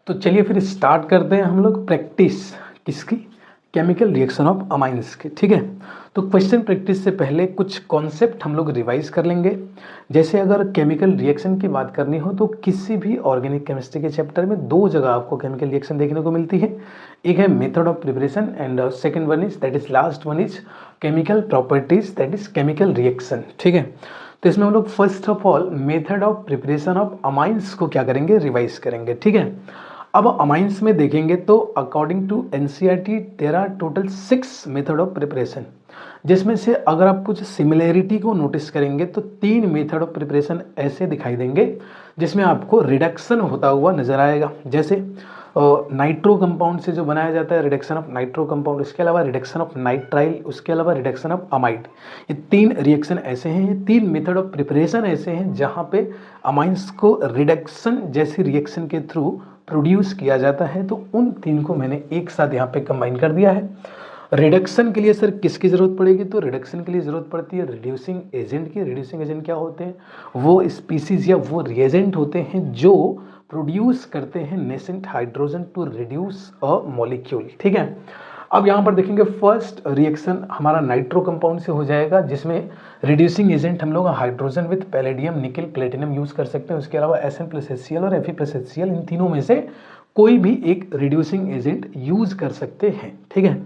तो चलिए फिर स्टार्ट करते हैं हम लोग प्रैक्टिस किसकी, केमिकल रिएक्शन ऑफ अमाइंस के। ठीक है, तो क्वेश्चन प्रैक्टिस से पहले कुछ कॉन्सेप्ट हम लोग रिवाइज कर लेंगे। जैसे अगर केमिकल रिएक्शन की बात करनी हो तो किसी भी ऑर्गेनिक केमिस्ट्री के चैप्टर में दो जगह आपको केमिकल रिएक्शन देखने को मिलती है। एक है method of preparation and second one is that is last one is chemical properties that is chemical reaction. ठीक है, तो इसमें हम लोग first of all method of preparation of amines को क्या करेंगे, रिवाइज करेंगे। ठीक है, अब अमाइंस में देखेंगे तो according to NCERT there are total 6 method of preparation, जिसमें से अगर आप कुछ सिमिलैरिटी को नोटिस करेंगे तो 3 मेथड ऑफ प्रिपरेशन ऐसे दिखाई देंगे जिसमें आपको रिडक्शन होता हुआ नजर आएगा। जैसे नाइट्रो कंपाउंड से जो बनाया जाता है रिडक्शन ऑफ नाइट्रो कंपाउंड, इसके अलावा रिडक्शन ऑफ नाइट्राइल, उसके अलावा रिडक्शन ऑफ अमाइड। ये 3 रिएक्शन ऐसे हैं, ये 3 मेथड ऑफ प्रिपरेशन ऐसे हैं जहाँ पे अमाइंस को रिडक्शन जैसी रिएक्शन के थ्रू प्रोड्यूस किया जाता है। तो उन 3 को मैंने एक साथ यहाँ पे कंबाइन कर दिया है। रिडक्शन के लिए सर किसकी ज़रूरत पड़ेगी, तो रिडक्शन के लिए ज़रूरत पड़ती है रिड्यूसिंग एजेंट की। रिड्यूसिंग एजेंट क्या होते हैं, वो स्पीसीज या वो रिएजेंट होते हैं जो प्रोड्यूस करते हैं nascent hydrogen to reduce a molecule. ठीक है, अब यहाँ पर देखेंगे फर्स्ट रिएक्शन हमारा नाइट्रो कंपाउंड से हो जाएगा, जिसमें रिड्यूसिंग एजेंट हम लोग hydrogen with palladium nickel platinum use कर सकते हैं। उसके अलावा Sn+HCl और Fe+HCl, इन तीनों में से कोई भी एक रिड्यूसिंग एजेंट यूज़ कर सकते हैं। ठीक है,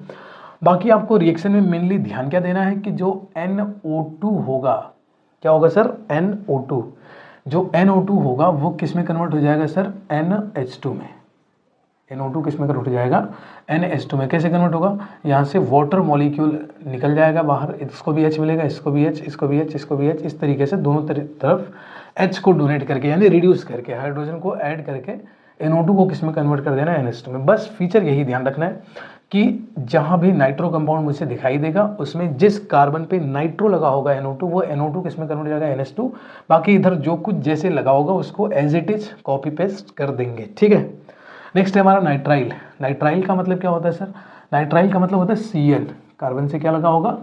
बाकी आपको रिएक्शन में मेनली ध्यान क्या देना है कि जो NO2 होगा, क्या होगा सर, NO2, जो NO2 होगा वो किस में कन्वर्ट हो जाएगा सर, NH2 में। NO2 किस में कन्वर्ट हो जाएगा, NH2 में। कैसे कन्वर्ट होगा, यहाँ से वाटर मॉलिक्यूल निकल जाएगा बाहर, इसको भी H मिलेगा, इसको भी H, इसको भी H, इसको भी H, इस तरीके से दोनों तरफ H को डोनेट करके यानी रिड्यूस करके हाइड्रोजन को ऐड करके NO2 को किस में कन्वर्ट कर देना, NH2 में। बस फीचर यही ध्यान रखना है कि जहाँ भी नाइट्रो कंपाउंड मुझे दिखाई देगा उसमें जिस कार्बन पे नाइट्रो लगा होगा NO2, वो NO2 किस में कन्वर्ट हो जाएगा, NH2। बाकी इधर जो कुछ जैसे लगा होगा उसको as it is copy paste कर देंगे। ठीक है, नेक्स्ट है हमारा नाइट्राइल। नाइट्राइल का मतलब क्या होता है सर, नाइट्राइल का मतलब होता है CN, कार्बन से क्या लगा होगा,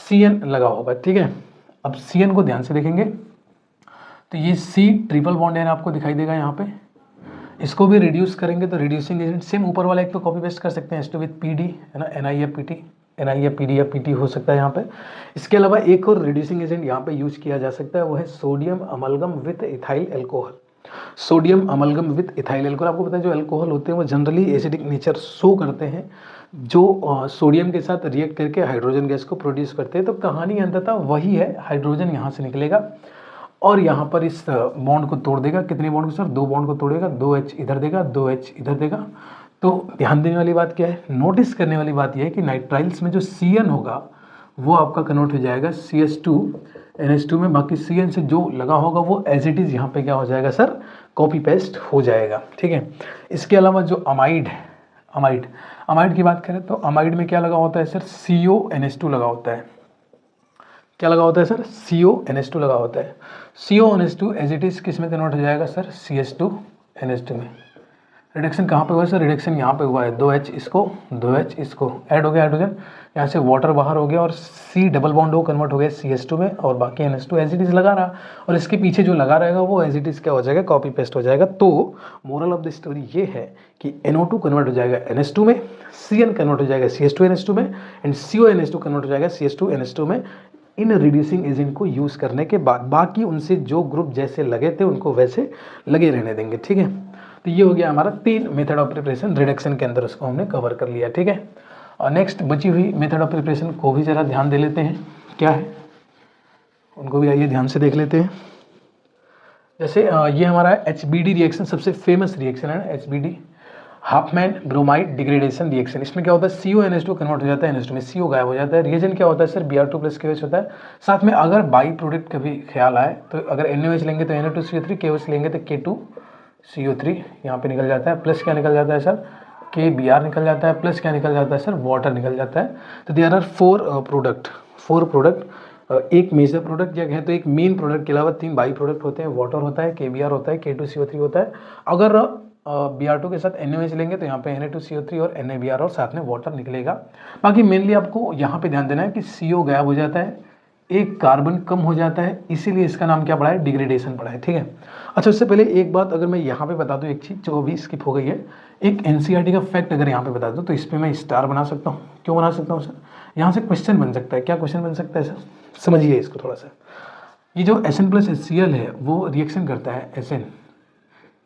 CN लगा होगा। ठीक है, अब CN को ध्यान से देखेंगे तो ये C ट्रिपल बॉन्ड है आपको दिखाई देगा यहाँ पे। इसको भी रिड्यूस करेंगे तो रिड्यूसिंग एजेंट सेम ऊपर वाला एक तो कॉपी पेस्ट कर सकते हैं, H2 विद PD है ना, Ni या PT, Ni या PD या PT हो सकता है यहाँ पे। इसके अलावा एक और रिड्यूसिंग एजेंट यहाँ पे यूज किया जा सकता है, वो है sodium amalgam with ethyl alcohol. Sodium amalgam with ethyl alcohol, आपको पता है जो एल्कोहल होते हैं वो जनरली एसिडिक नेचर शो करते हैं, जो सोडियम के साथ रिएक्ट करके हाइड्रोजन गैस को प्रोड्यूस करते हैं। तो कहानी अंततः वही है, हाइड्रोजन यहाँ से निकलेगा और यहाँ पर इस बॉन्ड को तोड़ देगा। कितने बॉन्ड को सर, 2 बॉन्ड को तोड़ेगा, 2H इधर देगा, 2H इधर देगा। तो ध्यान देने वाली बात क्या है, नोटिस करने वाली बात यह है कि नाइट्राइल्स में जो CN होगा वो आपका कन्वर्ट हो जाएगा CH2 NH2 में। बाकी CN से जो लगा होगा वो एज इट इज़ यहाँ पे क्या हो जाएगा सर, कॉपी पेस्ट हो जाएगा। ठीक है, इसके अलावा जो अमाइड है, अमाइड की बात करें तो अमाइड में क्या लगा होता है सर, CONH2 लगा होता है। क्या लगा होता है सर, CONH2 लगा होता है। CONH2 एज इट इज किस में कन्वर्ट हो जाएगा सर, CH2 NH2 में। रिडक्शन कहाँ पे हुआ है सर, रिडक्शन यहाँ पे हुआ है, 2H इसको, 2H इसको, ऐड हो गया हाइड्रोजन, यहाँ से वाटर बाहर हो गया और C डबल बॉन्ड हो कन्वर्ट हो गया CH2 में, और बाकी NH2 एज इट इज लगा रहा और इसके पीछे जो लगा रहेगा वो एज इट इज क्या हो जाएगा, कॉपी पेस्ट हो जाएगा। तो मोरल ऑफ द स्टोरी ये है कि NO2 कन्वर्ट हो जाएगा NH2 में, CN कन्वर्ट हो जाएगा CH2 NH2 में एंड CONH2 कन्वर्ट हो जाएगा CH2 NH2 में इन रिड्यूसिंग एजेंट को यूज़ करने के बाद। बाकी उनसे जो ग्रुप जैसे लगे थे उनको वैसे लगे रहने देंगे। ठीक है, तो ये हो गया हमारा 3 मेथड ऑफ प्रिपरेशन, रिडक्शन के अंदर उसको हमने कवर कर लिया। ठीक है, और नेक्स्ट बची हुई मेथड ऑफ प्रिपरेशन को भी ज़रा ध्यान दे लेते हैं, क्या है उनको भी आइए ध्यान से देख लेते हैं। जैसे ये हमारा HBD रिएक्शन सबसे फेमस रिएक्शन है, HBD Hopman bromide degradation reaction. इसमें क्या होता है, CONH2 कन्वर्ट हो जाता है NH2 में, CO गायब हो जाता है। रिएजेंट क्या होता है सर, Br2 + KOH होता है। साथ में अगर बाई प्रोडक्ट कभी ख्याल आए तो अगर NaOH लेंगे तो Na2CO3, KOH लेंगे तो K2CO3 यहाँ पे निकल जाता है, प्लस क्या निकल जाता है सर, KBr निकल जाता है, प्लस क्या निकल जाता है सर, वाटर निकल जाता है। तो देयर आर 4 प्रोडक्ट, एक मेजर प्रोडक्ट या कहें तो एक मेन प्रोडक्ट के अलावा 3 बाई प्रोडक्ट होते हैं, वाटर होता है, KBr होता है, K2CO3 होता है। अगर Br2 के साथ NaOH लेंगे तो यहाँ पे Na2CO3 और NaBr और साथ में वाटर निकलेगा। बाकी मेनली आपको यहाँ पे ध्यान देना है कि CO गायब हो जाता है, एक कार्बन कम हो जाता है, इसीलिए इसका नाम क्या पड़ा है, डिग्रेडेशन पड़ा है। ठीक है, अच्छा, उससे पहले एक बात अगर मैं यहाँ पे बता दूँ, एक चीज़ जो अभी स्किप हो गई है, एक एनसीईआरटी का फैक्ट अगर यहाँ पे बता दूँ तो इस पर मैं स्टार बना सकता हूँ। क्यों बना सकता हूँ सर? यहाँ से क्वेश्चन बन सकता है। क्या क्वेश्चन बन सकता है सर? समझिए इसको थोड़ा सा। ये जो Sn प्लस HCl है वो रिएक्शन करता है, Sn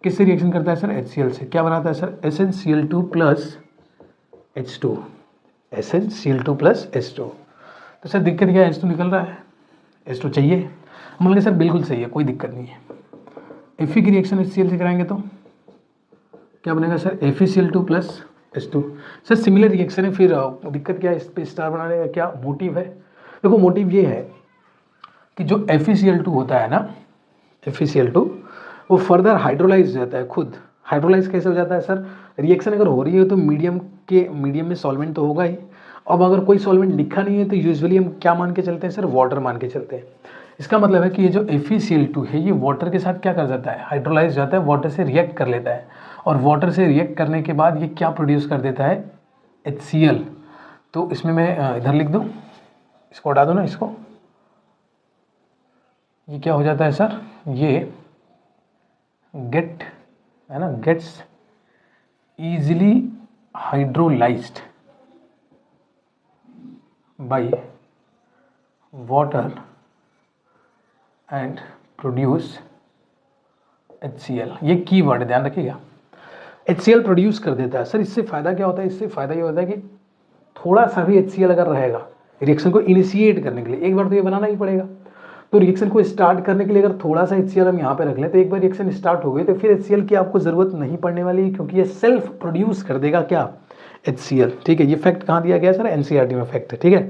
किससे रिएक्शन करता है सर? HCl से। क्या बनाता है sir? SnCl2 plus H2, SnCl2 plus H2। तो सर दिक्कत क्या है? H2 निकल रहा है, H2 चाहिए। हम बोलेंगे सर बिल्कुल सही है, कोई दिक्कत नहीं है। Fe की रिएक्शन HCl से कराएंगे तो क्या बनेगा sir? FeCl2 plus H2। Sir similar reaction है, फिर दिक्कत क्या है? इस पे स्टार बनाने का क्या मोटिव है? देखो मोटिव ये है कि जो FeCl2 होता है ना, FeCl2 वो फर्दर हाइड्रोलाइज हो जाता है खुद। हाइड्रोलाइज कैसे हो जाता है सर? रिएक्शन अगर हो रही है तो मीडियम में सॉल्वेंट तो होगा ही। अब अगर कोई सॉल्वेंट लिखा नहीं है तो यूजुअली हम क्या मान के चलते हैं सर? वाटर मान के चलते हैं। इसका मतलब है कि ये जो FeCl2 है ये वाटर के साथ क्या कर जाता है? हाइड्रोलाइज जाता है, वाटर से रिएक्ट कर लेता है, और वाटर से रिएक्ट करने के बाद ये क्या प्रोड्यूस कर देता है? HCl। तो इसमें मैं इधर लिख दूँ, इसको हटा दो ना, इसको। ये क्या हो जाता है सर? ये gets easily hydrolyzed by water and produce HCl। ये की वर्ड ध्यान रखिएगा, HCl प्रोड्यूस कर देता है। सर इससे फ़ायदा क्या होता है? इससे फ़ायदा ये होता है कि थोड़ा सा भी HCl अगर रहेगा रिएक्शन को इनिशिएट करने के लिए, एक बार तो ये बनाना ही पड़ेगा, तो रिएक्शन को स्टार्ट करने के लिए अगर थोड़ा सा HCl हम यहाँ पे रख लें तो एक बार रिएक्शन स्टार्ट हो गई तो फिर HCl की आपको ज़रूरत नहीं पड़ने वाली है, क्योंकि ये सेल्फ प्रोड्यूस कर देगा क्या? HCl। ठीक है, ये फैक्ट कहाँ दिया गया सर? एनसीईआरटी में फैक्ट है। ठीक है,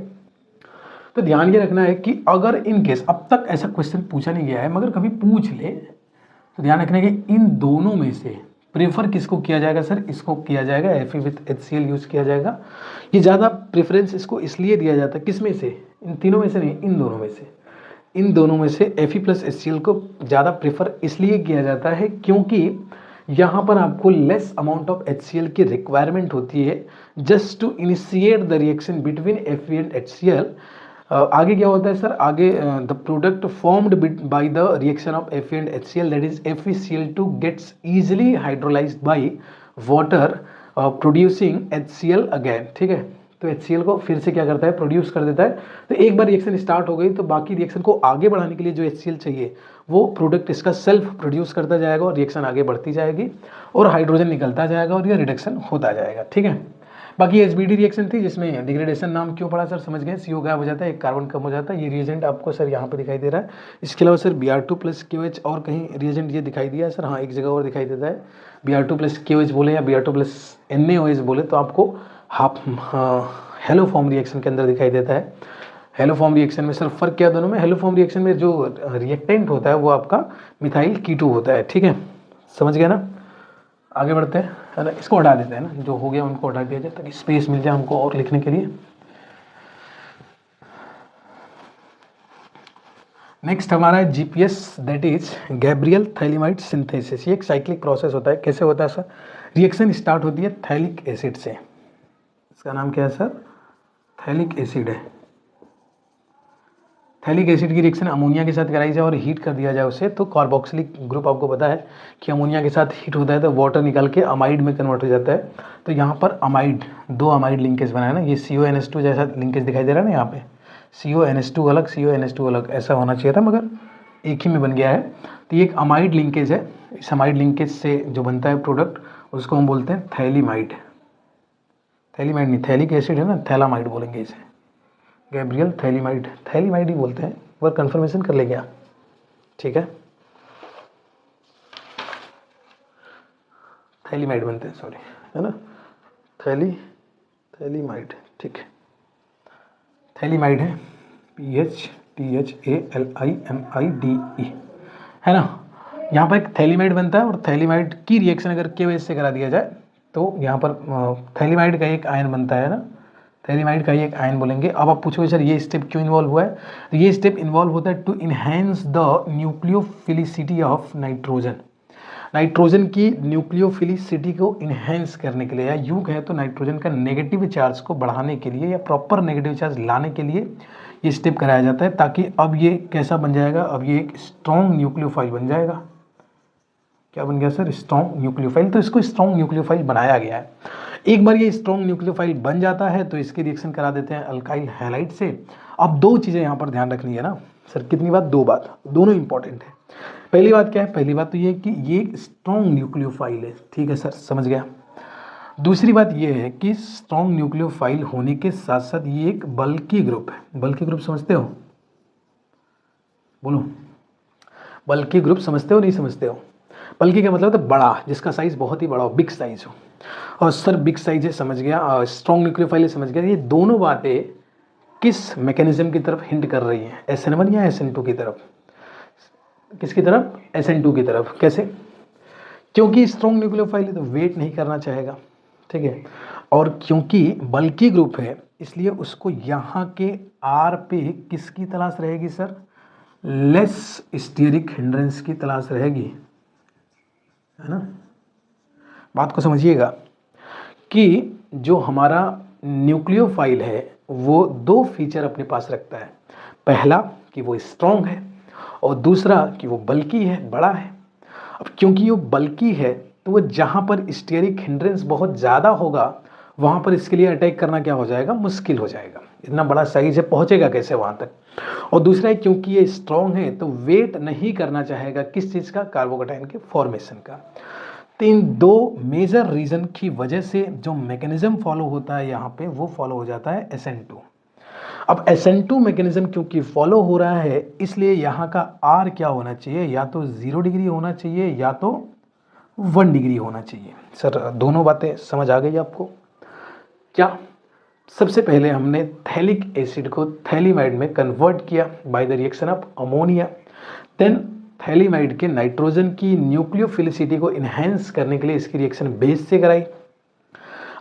तो ध्यान ये रखना है कि अगर इन केस अब तक ऐसा क्वेश्चन पूछा नहीं गया है मगर कभी पूछ ले तो ध्यान रखना है कि इन दोनों में से प्रेफर किसको किया जाएगा सर? इसको किया जाएगा, Fe विथ HCl यूज़ किया जाएगा। ये ज़्यादा प्रेफरेंस इसको इसलिए दिया जाता है, किस में से? इन तीनों में से नहीं, इन दोनों में से। इन दोनों में से Fe प्लस HCl को ज़्यादा प्रेफर इसलिए किया जाता है क्योंकि यहाँ पर आपको लेस अमाउंट ऑफ HCl की रिक्वायरमेंट होती है just to initiate the reaction between Fe and HCl। आगे क्या होता है सर? आगे the product formed by the reaction of Fe and HCl, that is FeCl2 gets easily hydrolysed by water producing HCl again. ठीक है, तो HCl को फिर से क्या करता है? प्रोड्यूस कर देता है। तो एक बार रिएक्शन स्टार्ट हो गई तो बाकी रिएक्शन को आगे बढ़ाने के लिए जो HCl चाहिए वो प्रोडक्ट इसका सेल्फ प्रोड्यूस करता जाएगा और रिएक्शन आगे बढ़ती जाएगी और हाइड्रोजन निकलता जाएगा और ये रिडक्शन होता जाएगा। ठीक है, बाकी HBD रिएक्शन थी जिसमें डिग्रेडेशन नाम क्यों पड़ा सर? समझ गए, CO गायब हो जाता है, एक कार्बन कम हो जाता है। ये रिएजेंट आपको सर यहाँ पे दिखाई दे रहा है। इसके अलावा सर Br2 प्लस KOH और कहीं रिएजेंट ये दिखाई दिया है सर? हाँ, एक जगह और दिखाई देता है। Br2 प्लस KOH बोले या Br2 प्लस NaOH बोले तो आपको हेलो फॉर्म रिएक्शन के अंदर दिखाई देता है। हेलो फॉर्म रिएक्शन में सर फर्क क्या दोनों में? हेलो फॉर्म रिएक्शन में जो रिएक्टेंट होता है वो आपका मिथाइल कीटो होता है। ठीक है, समझ गया ना? आगे बढ़ते हैं, है ना? इसको हटा देते हैं ना, जो हो गया उनको हटा दिया जाए ताकि स्पेस मिल जाए हमको और लिखने के लिए। नेक्स्ट हमारा है GPS, that is Gabriel phthalimide synthesis. ये एक साइक्लिक प्रोसेस होता है। कैसे होता है सर? रिएक्शन स्टार्ट होती है थैलिक एसिड से। इसका नाम क्या है सर? थैलिक एसिड है। थैलिक एसिड की रिएक्शन अमोनिया के साथ कराई जाए और हीट कर दिया जाए उसे, तो कार्बोक्सिलिक ग्रुप आपको पता है कि अमोनिया के साथ हीट होता है तो वाटर निकल के अमाइड में कन्वर्ट हो जाता है। तो यहाँ पर अमाइड, दो अमाइड लिंकेज बनाए ना, ये CONH2 जैसा लिंकेज दिखाई दे रहा है ना, यहाँ पे CONH2 अलग, CONH2 अलग, ऐसा होना चाहिए था मगर एक ही में बन गया है। तो ये एक अमाइड लिंकेज है। इस अमाइड लिंकेज से जो बनता है प्रोडक्ट उसको हम बोलते हैं थैलीमाइड। थैलीमाइड नहीं, थैलिक एसिड है ना, थैलामाइड बोलेंगे इसे। गैब्रियल थैलीमाइड, थैलीमाइड ही बोलते हैं, वह कंफर्मेशन कर लेंगे आप। ठीक है, थैलीमाइड बनते हैं, सॉरी, है ना, थैलीमाइड। ठीक है, थैलीमाइड है, PHTHALIMIDE, है ना। यहाँ पर एक थैलीमाइड बनता है और थैलीमाइड की रिएक्शन अगर KOH से करा दिया जाए तो यहाँ पर थैलीमाइड का एक आयन बनता है ना, थैलीमाइड का ही एक आयन बोलेंगे। अब आप पूछोगे सर ये स्टेप क्यों इन्वॉल्व हुआ है? तो ये स्टेप इन्वॉल्व होता है to enhance the nucleophilicity of nitrogen. Nitrogen की न्यूक्लियोफिलिसिटी को इन्हेंस करने के लिए, या यूं कहें तो नाइट्रोजन का नेगेटिव चार्ज को बढ़ाने के लिए या प्रॉपर नेगेटिव चार्ज लाने के लिए ये स्टेप कराया जाता है, ताकि अब ये कैसा बन जाएगा? अब ये एक स्ट्रॉन्ग न्यूक्लियोफाइल बन जाएगा। क्या बन गया सर, स्ट्रॉन्ग न्यूक्लियोफाइल। तो इसको स्ट्रॉन्ग न्यूक्लियोफाइल बनाया गया है। एक बार ये स्ट्रॉन्ग न्यूक्लियोफाइल बन जाता है तो इसकी रिएक्शन करा देते हैं अल्काइल हैलाइड से। अब दो चीज़ें यहाँ पर ध्यान रखनी है ना सर, कितनी बात, दो बात, दोनों इंपॉर्टेंट है। पहली बात क्या है, पहली बात तो ये कि ये स्ट्रॉन्ग न्यूक्लियोफाइल है, ठीक है सर, समझ गया। दूसरी बात ये है कि स्ट्रॉन्ग न्यूक्लियोफाइल होने के साथ साथ ये एक बल्की ग्रुप है। बल्की ग्रुप समझते हो, बोलो, बल्की ग्रुप समझते हो नहीं समझते हो? बल्कि क्या मतलब है, बड़ा, जिसका साइज बहुत ही बड़ा हो, बिग साइज हो। और सर बिग साइज है, समझ गया, स्ट्रॉन्ग न्यूक्लियोफाइल है, समझ गया। ये दोनों बातें किस मैकेनिज्म की तरफ हिंट कर रही हैं, SN1 या SN2 की तरफ? किसकी तरफ? SN2 की तरफ। कैसे? क्योंकि स्ट्रॉन्ग न्यूक्लियोफाइल है तो वेट नहीं करना चाहेगा, ठीक है, और क्योंकि बल्की ग्रुप है इसलिए उसको यहाँ के R पे किसकी तलाश रहेगी सर? लेस स्टीयरिक हिंड्रेंस की तलाश रहेगी, है ना। बात को समझिएगा कि जो हमारा न्यूक्लियोफाइल है वो दो फीचर अपने पास रखता है। पहला कि वो स्ट्रॉन्ग है और दूसरा कि वो बल्की है, बड़ा है। अब क्योंकि वो बल्की है तो वो जहाँ पर स्टीयरिक हिंड्रेंस बहुत ज़्यादा होगा वहाँ पर इसके लिए अटैक करना क्या हो जाएगा, मुश्किल हो जाएगा। इतना बड़ा साइज है, पहुँचेगा कैसे वहाँ तक। और दूसरा है क्योंकि ये स्ट्रॉन्ग है तो वेट नहीं करना चाहेगा किस चीज़ का, कार्बोकैटायन के फॉर्मेशन का। तो इन दो मेजर रीज़न की वजह से जो मैकेनिज्म फॉलो होता है यहाँ पे वो फॉलो हो जाता है SN2। अब SN2 मैकेनिज्म क्योंकि फॉलो हो रहा है इसलिए यहाँ का R क्या होना चाहिए, या तो 0 डिग्री होना चाहिए या तो 1 डिग्री होना चाहिए। सर दोनों बातें समझ आ गई आपको क्या? सबसे पहले हमने थैलिक एसिड को थैलीमाइड में कन्वर्ट किया by the reaction of ammonia. Then phthalimide के नाइट्रोजन की न्यूक्लियोफिलिसिटी को इन्हेंस करने के लिए इसकी रिएक्शन बेस से कराई।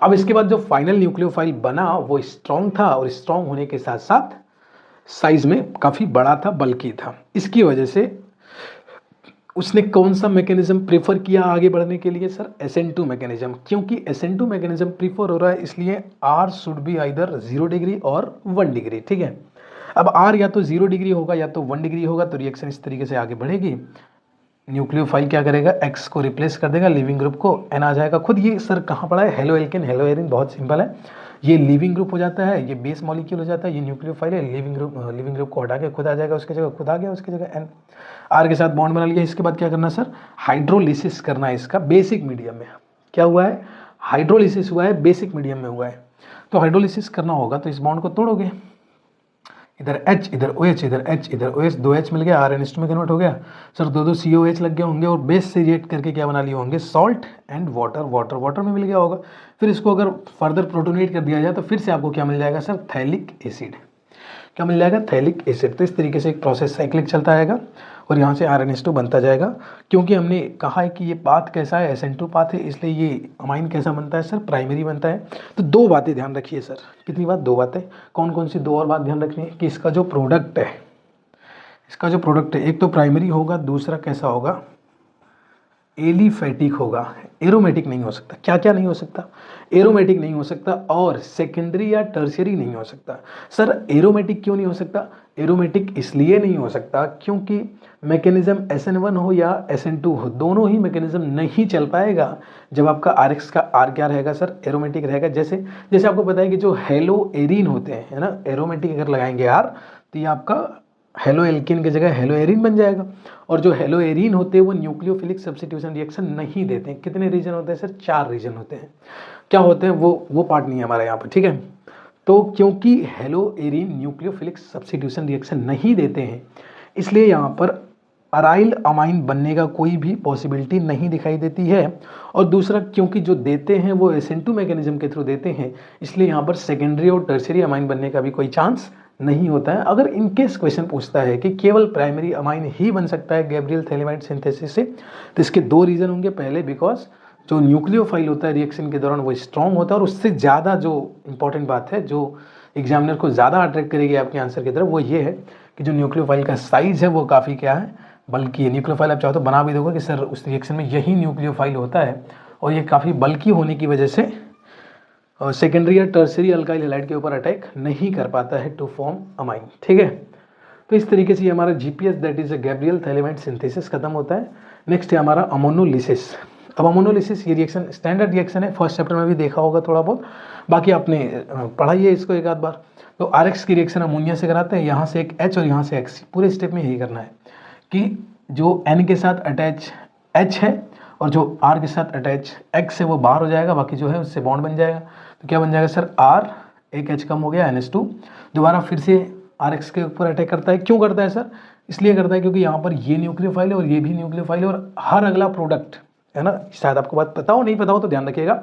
अब इसके बाद जो फाइनल न्यूक्लियोफाइल बना वो स्ट्रॉन्ग था और स्ट्रॉन्ग होने के साथ साथ साइज में काफ़ी बड़ा था, बल्कि था। इसकी वजह से उसने कौन सा मैकेनिज्म प्रेफर किया आगे बढ़ने के लिए सर? SN2 mechanism. क्योंकि SN2 मैकेनिज्म प्रीफर हो रहा है इसलिए R should be either 0 degree और 1 डिग्री, ठीक है। अब R या तो 0 डिग्री होगा या तो 1 डिग्री होगा तो रिएक्शन इस तरीके से आगे बढ़ेगी। न्यूक्लियोफाइल क्या करेगा, X को रिप्लेस कर देगा, लिविंग ग्रुप को N आ जाएगा। खुद ये सर कहाँ पड़ा है, हेलो एल्केन हेलो एरिन, बहुत सिंपल है। ये लिविंग ग्रुप हो जाता है, ये बेस मॉलिक्यूल हो जाता है, ये न्यूक्लियोफाइल है। लिविंग ग्रुप को हटा के खुद आ जाएगा, उसकी जगह खुद आ गया, उसकी जगह N, R के साथ बॉन्ड बना लिया। इसके बाद क्या करना सर, हाइड्रोलिसिस करना है इसका बेसिक मीडियम में। क्या हुआ है, हाइड्रोलिसिस हुआ है, बेसिक मीडियम में हुआ है। तो हाइड्रोलिसिस करना होगा तो इस बॉन्ड को तोड़ोगे, इधर H इधर OH इधर H इधर OH, 2H मिल गया, RNH2 में कन्वर्ट हो गया। सर दो COH लग गए होंगे और बेस से रिएक्ट करके क्या बना लिए होंगे, सॉल्ट एंड वाटर, वाटर में मिल गया होगा। फिर इसको अगर फर्दर प्रोटोनेट कर दिया जाए तो फिर से आपको क्या मिल जाएगा सर, थैलिक एसिड। क्या मिल जाएगा, थैलिक एसिड। तो इस तरीके से एक प्रोसेस साइक्लिक चलता आएगा और यहाँ से RNH2 बनता जाएगा। क्योंकि हमने कहा है कि ये पाथ कैसा है, SN2 पाथ है, इसलिए ये अमाइन कैसा बनता है सर, प्राइमरी बनता है। तो दो बातें ध्यान रखिए सर, कितनी बात, दो बातें। कौन कौन सी दो और बात ध्यान रखनी है कि इसका जो प्रोडक्ट है, एक तो प्राइमरी होगा, दूसरा कैसा होगा, एलिफैटिक होगा, एरोमेटिक नहीं हो सकता। क्या क्या नहीं हो सकता, एरोमेटिक नहीं हो सकता और सेकेंडरी या टर्शियरी नहीं हो सकता। सर एरोमेटिक क्यों नहीं हो सकता, एरोमेटिक इसलिए नहीं हो सकता क्योंकि मैकेनिज्म SN1 हो या SN2 हो, दोनों ही मैकेनिज्म नहीं चल पाएगा जब आपका RX का R क्या रहेगा सर, एरोमेटिक रहेगा। जैसे आपको पता है कि जो हेलो एरीन होते हैं, है ना, एरोमेटिक अगर लगाएंगे R तो ये आपका हेलो एल्किन की जगह हेलो एरीन बन जाएगा। और जो हेलो एरीन होते हैं वो न्यूक्लियोफिलिक सब्स्टिट्यूशन रिएक्शन नहीं देते हैं। कितने रीजन होते हैं सर, 4 रीजन होते हैं। क्या होते हैं वो पार्ट नहीं है हमारा यहाँ पर, ठीक है। तो क्योंकि hello arene nucleophilic substitution reaction नहीं देते हैं इसलिए यहाँ पर अराइल अमाइन बनने का कोई भी पॉसिबिलिटी नहीं दिखाई देती है। और दूसरा क्योंकि जो देते हैं वो SN2 मैकेनिज्म के थ्रू देते हैं इसलिए यहाँ पर सेकेंडरी और टर्शियरी अमाइन बनने का भी कोई चांस नहीं होता है। अगर इनकेस क्वेश्चन पूछता है कि केवल प्राइमरी अमाइन ही बन सकता है गैब्रियल थैलीमाइड सिंथेसिस से, तो इसके दो रीज़न होंगे। पहले बिकॉज जो न्यूक्लियोफाइल होता है रिएक्शन के दौरान वो स्ट्रॉन्ग होता है, और उससे ज़्यादा जो इंपॉर्टेंट बात है जो एग्जामिनर को ज़्यादा अट्रैक्ट करेगी आपके आंसर की तरफ वो ये है कि जो न्यूक्लियोफाइल का साइज़ है वो काफ़ी क्या है, बल्कि न्यूक्लियोफाइल आप चाहो तो बना भी दोगे कि सर उस रिएक्शन में यही न्यूक्लियोफाइल होता है और ये काफ़ी बल्कि होने की वजह से सेकेंडरी या टर्शियरी अल्काइल हैलाइड के ऊपर अटैक नहीं कर पाता है टू फॉर्म अमाइन, ठीक है। तो इस तरीके से ये हमारा GPS that is Gabriel phthalimide synthesis खत्म होता है। नेक्स्ट है हमारा अमोनोलिसिस। अब अमोनोलिसिस ये रिएक्शन स्टैंडर्ड रिएक्शन है, फर्स्ट चैप्टर में भी देखा होगा थोड़ा बहुत, बाकी आपने पढ़ाई है इसको एक आध बार। तो RX की रिएक्शन अमोनिया से कराते हैं, यहाँ से एक H और यहाँ से X, पूरे स्टेप में यही करना है कि जो N के साथ अटैच H है और जो R के साथ अटैच X है वो बाहर हो जाएगा, बाकी जो है उससे बॉन्ड बन जाएगा। तो क्या बन जाएगा सर, R, एक H कम हो गया, NH2, दोबारा फिर से RX के ऊपर अटैक करता है। क्यों करता है सर, इसलिए करता है क्योंकि यहाँ पर ये न्यूक्लियोफाइल है और ये भी न्यूक्लियोफाइल है, और हर अगला प्रोडक्ट है ना, शायद आपको बात पता हो, नहीं पता हो तो ध्यान रखिएगा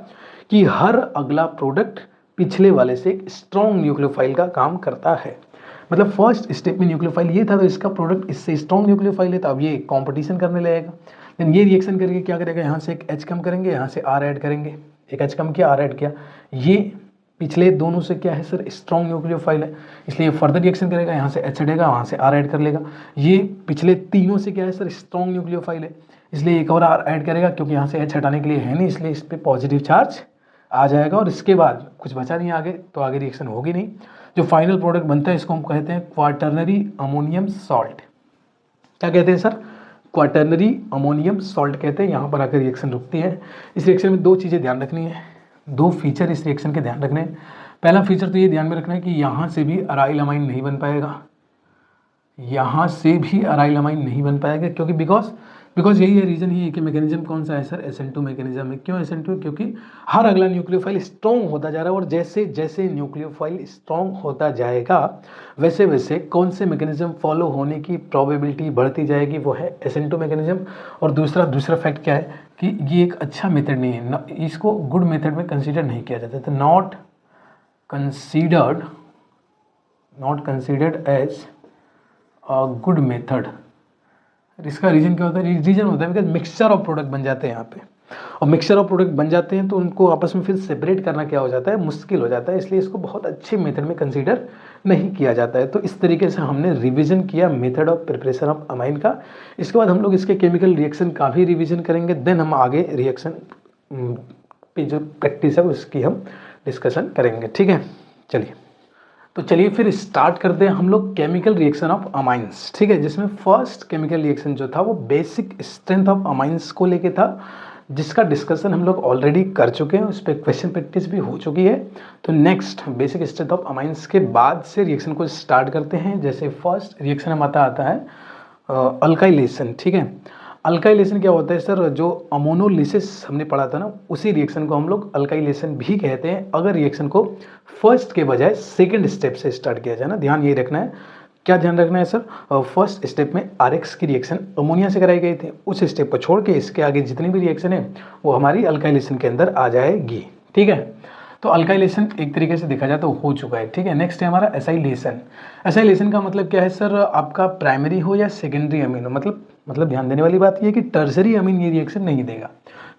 कि हर अगला प्रोडक्ट पिछले वाले से एक स्ट्रॉन्ग न्यूक्लियोफाइल का काम करता है। मतलब फर्स्ट स्टेप में न्यूक्लियोफाइल ये था तो इसका प्रोडक्ट इससे स्ट्रॉन्ग न्यूक्लियोफाइल है, तो अब ये कंपटीशन करने लगेगा। देन ये रिएक्शन करके क्या करेगा, यहाँ से एक H कम करेंगे, यहाँ से R ऐड करेंगे, एक H कम किया, R ऐड किया, ये पिछले दोनों से क्या है सर, स्ट्रॉन्ग न्यूक्लियोफाइल है, इसलिए फर्दर रिएक्शन करेगा, यहाँ से H हटेगा, वहाँ से R ऐड कर लेगा। ये पिछले तीनों से क्या है सर, स्ट्रॉन्ग न्यूक्लियोफाइल है, इसलिए एक और R ऐड करेगा, क्योंकि यहाँ से H हटाने के लिए है नहीं, इसलिए इस पर पॉजिटिव चार्ज आ जाएगा, और इसके बाद कुछ बचा नहीं आगे, तो आगे रिएक्शन होगी नहीं। जो फाइनल प्रोडक्ट बनता है इसको हम कहते हैं क्वाटर्नरी अमोनियम सॉल्ट। क्या कहते हैं सर, क्वाटर्नरी अमोनियम सॉल्ट कहते हैं। यहाँ पर आकर रिएक्शन रुकती है। इस रिएक्शन में दो चीज़ें ध्यान रखनी है, दो फीचर इस रिएक्शन के ध्यान रखने हैं। पहला फीचर तो ये ध्यान में रखना है कि यहाँ से भी अराइल अमाइन नहीं बन पाएगा, यहाँ से भी अराइल अमाइन नहीं बन पाएगा, क्योंकि बिकॉज यही है, रीज़न ही है कि मैकेनिज्म कौन सा है सर, SN2 मैकेनिज्म है। क्यों SN2? क्योंकि हर अगला न्यूक्लियोफाइल स्ट्रॉन्ग होता जा रहा है, और जैसे जैसे न्यूक्लियोफाइल स्ट्रॉन्ग होता जाएगा वैसे वैसे कौन से मैकेनिज्म फॉलो होने की प्रोबेबिलिटी बढ़ती जाएगी, वो है SN2 मैकेनिज्म। और दूसरा फैक्ट क्या है कि ये एक अच्छा मेथड नहीं है, इसको गुड मेथड में कंसिडर नहीं किया जाता, तो not considered as a good method. इसका रीज़न क्या होता है, रीज़न होता है बिकॉज मिक्सचर ऑफ प्रोडक्ट बन जाते हैं यहाँ पे, और मिक्सचर ऑफ प्रोडक्ट बन जाते हैं तो उनको आपस में फिर सेपरेट करना क्या हो जाता है, मुश्किल हो जाता है, इसलिए इसको बहुत अच्छे मेथड में कंसीडर नहीं किया जाता है। तो इस तरीके से हमने रिवीजन किया method of preparation of amine का। इसके बाद हम लोग इसके केमिकल रिएक्शन का भी रिवीजन करेंगे, देन हम आगे रिएक्शन पे जो प्रैक्टिस है उसकी हम डिस्कशन करेंगे, ठीक है। चलिए फिर स्टार्ट करते हैं हम लोग केमिकल रिएक्शन ऑफ अमाइंस, ठीक है, जिसमें फर्स्ट केमिकल रिएक्शन जो था वो बेसिक स्ट्रेंथ ऑफ अमाइंस को लेके था, जिसका डिस्कशन हम लोग ऑलरेडी कर चुके हैं, उस पर क्वेश्चन प्रैक्टिस भी हो चुकी है। तो next basic strength of amines के बाद से रिएक्शन को स्टार्ट करते हैं। जैसे फर्स्ट रिएक्शन हमारा आता है अल्काइलेशन, ठीक है। अल्काइलेशन क्या होता है सर, जो अमोनोलिसिस हमने पढ़ा था ना, उसी रिएक्शन को हम लोग अल्काइलेशन भी कहते हैं, अगर रिएक्शन को फर्स्ट के बजाय सेकंड स्टेप से स्टार्ट किया जाए ना। ध्यान ये रखना है, क्या ध्यान रखना है सर, फर्स्ट स्टेप में RX की रिएक्शन अमोनिया से कराई गई थी, उस स्टेप को छोड़ के इसके आगे जितनी भी रिएक्शन है वो हमारी अल्काइलेशन के अंदर आ जाएगी, ठीक है। तो अल्काइलेशन एक तरीके से देखा जाए तो हो चुका है, ठीक है। नेक्स्ट है हमारा एसाइलेशन। एसाइलेशन का मतलब क्या है सर, आपका प्राइमरी हो या सेकेंडरी अमीन हो, मतलब ध्यान देने वाली बात यह है कि टर्सरी अमीन ये रिएक्शन नहीं देगा।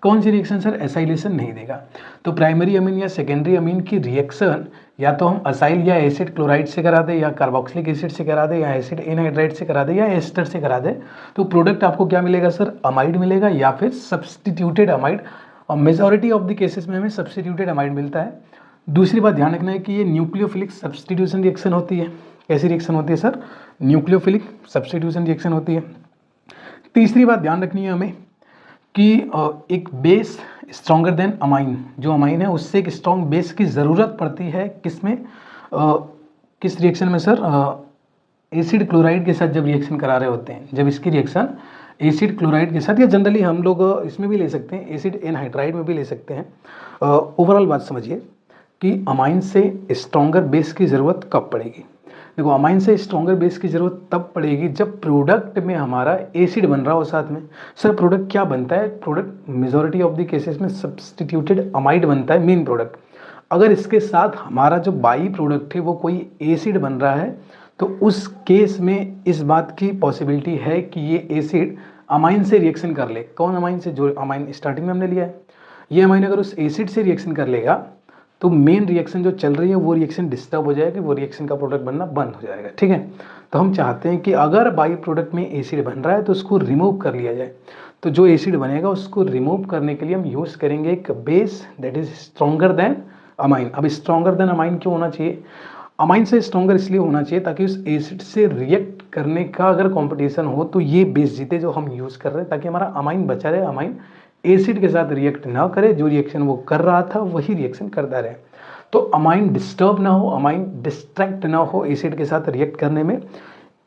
कौन सी रिएक्शन सर, एसाइलेशन नहीं देगा। तो प्राइमरी अमीन या सेकेंडरी अमीन की रिएक्शन या तो हम असाइल या एसिड क्लोराइड से करा दे, या कार्बोक्सिलिक एसिड से करा दे, या एसिड एनहाइड्राइड से करा दे, या एस्टर से करा दे, तो प्रोडक्ट आपको क्या मिलेगा सर, अमाइड मिलेगा या फिर सब्सटीट्यूटेड अमाइड, और मेजॉरिटी ऑफ द केसेस में हमें सब्सटीट्यूटेड अमाइड मिलता है। दूसरी बात ध्यान रखना है कि ये न्यूक्लियोफिलिक सब्सटीट्यूशन रिएक्शन होती है। कैसी रिएक्शन होती है सर, न्यूक्लियोफिलिक सब्सटीट्यूशन रिएक्शन होती है। तीसरी बात ध्यान रखनी है हमें कि एक बेस स्ट्रॉन्गर देन अमाइन, जो अमाइन है उससे एक स्ट्रॉन्ग बेस की ज़रूरत पड़ती है, किसमें, किस रिएक्शन में सर, एसिड क्लोराइड के साथ जब रिएक्शन करा रहे होते हैं, जब इसकी रिएक्शन एसिड क्लोराइड के साथ, या जनरली हम लोग इसमें भी ले सकते हैं, एसिड एनहाइड्राइड में भी ले सकते हैं। ओवरऑल बात समझिए कि अमाइन से स्ट्रॉन्गर बेस की ज़रूरत कब पड़ेगी। देखो, अमाइन से स्ट्रॉन्गर बेस की ज़रूरत तब पड़ेगी जब प्रोडक्ट में हमारा एसिड बन रहा हो साथ में। सर प्रोडक्ट क्या बनता है, product majority of the cases में सब्सटीट्यूटेड अमाइड बनता है मेन प्रोडक्ट। अगर इसके साथ हमारा जो बाई प्रोडक्ट है वो कोई एसिड बन रहा है, तो उस केस में इस बात की पॉसिबिलिटी है कि ये एसिड अमाइन से रिएक्शन कर ले। कौन अमाइन से, जो अमाइन स्टार्टिंग में हमने लिया है, ये अमाइन अगर उस एसिड से रिएक्शन कर लेगा तो मेन रिएक्शन जो चल रही है वो रिएक्शन डिस्टर्ब हो जाएगी, वो रिएक्शन का प्रोडक्ट बनना बंद हो जाएगा, ठीक है। तो हम चाहते हैं कि अगर बाई प्रोडक्ट में एसिड बन रहा है तो उसको रिमूव कर लिया जाए। तो जो एसिड बनेगा उसको रिमूव करने के लिए हम यूज़ करेंगे एक base that is stronger than amine. अब स्ट्रॉन्गर देन अमाइन क्यों होना चाहिए, अमाइन से स्ट्रॉन्गर इसलिए होना चाहिए ताकि उस एसिड से रिएक्ट करने का अगर कंपटीशन हो तो ये बेस जीते जो हम यूज़ कर रहे हैं, ताकि हमारा अमाइन बचा रहे, अमाइन एसिड के साथ रिएक्ट ना करे, जो रिएक्शन वो कर रहा था वही रिएक्शन करता रहे। तो अमाइन डिस्टर्ब ना हो, अमाइन डिस्ट्रैक्ट ना हो एसिड के साथ रिएक्ट करने में।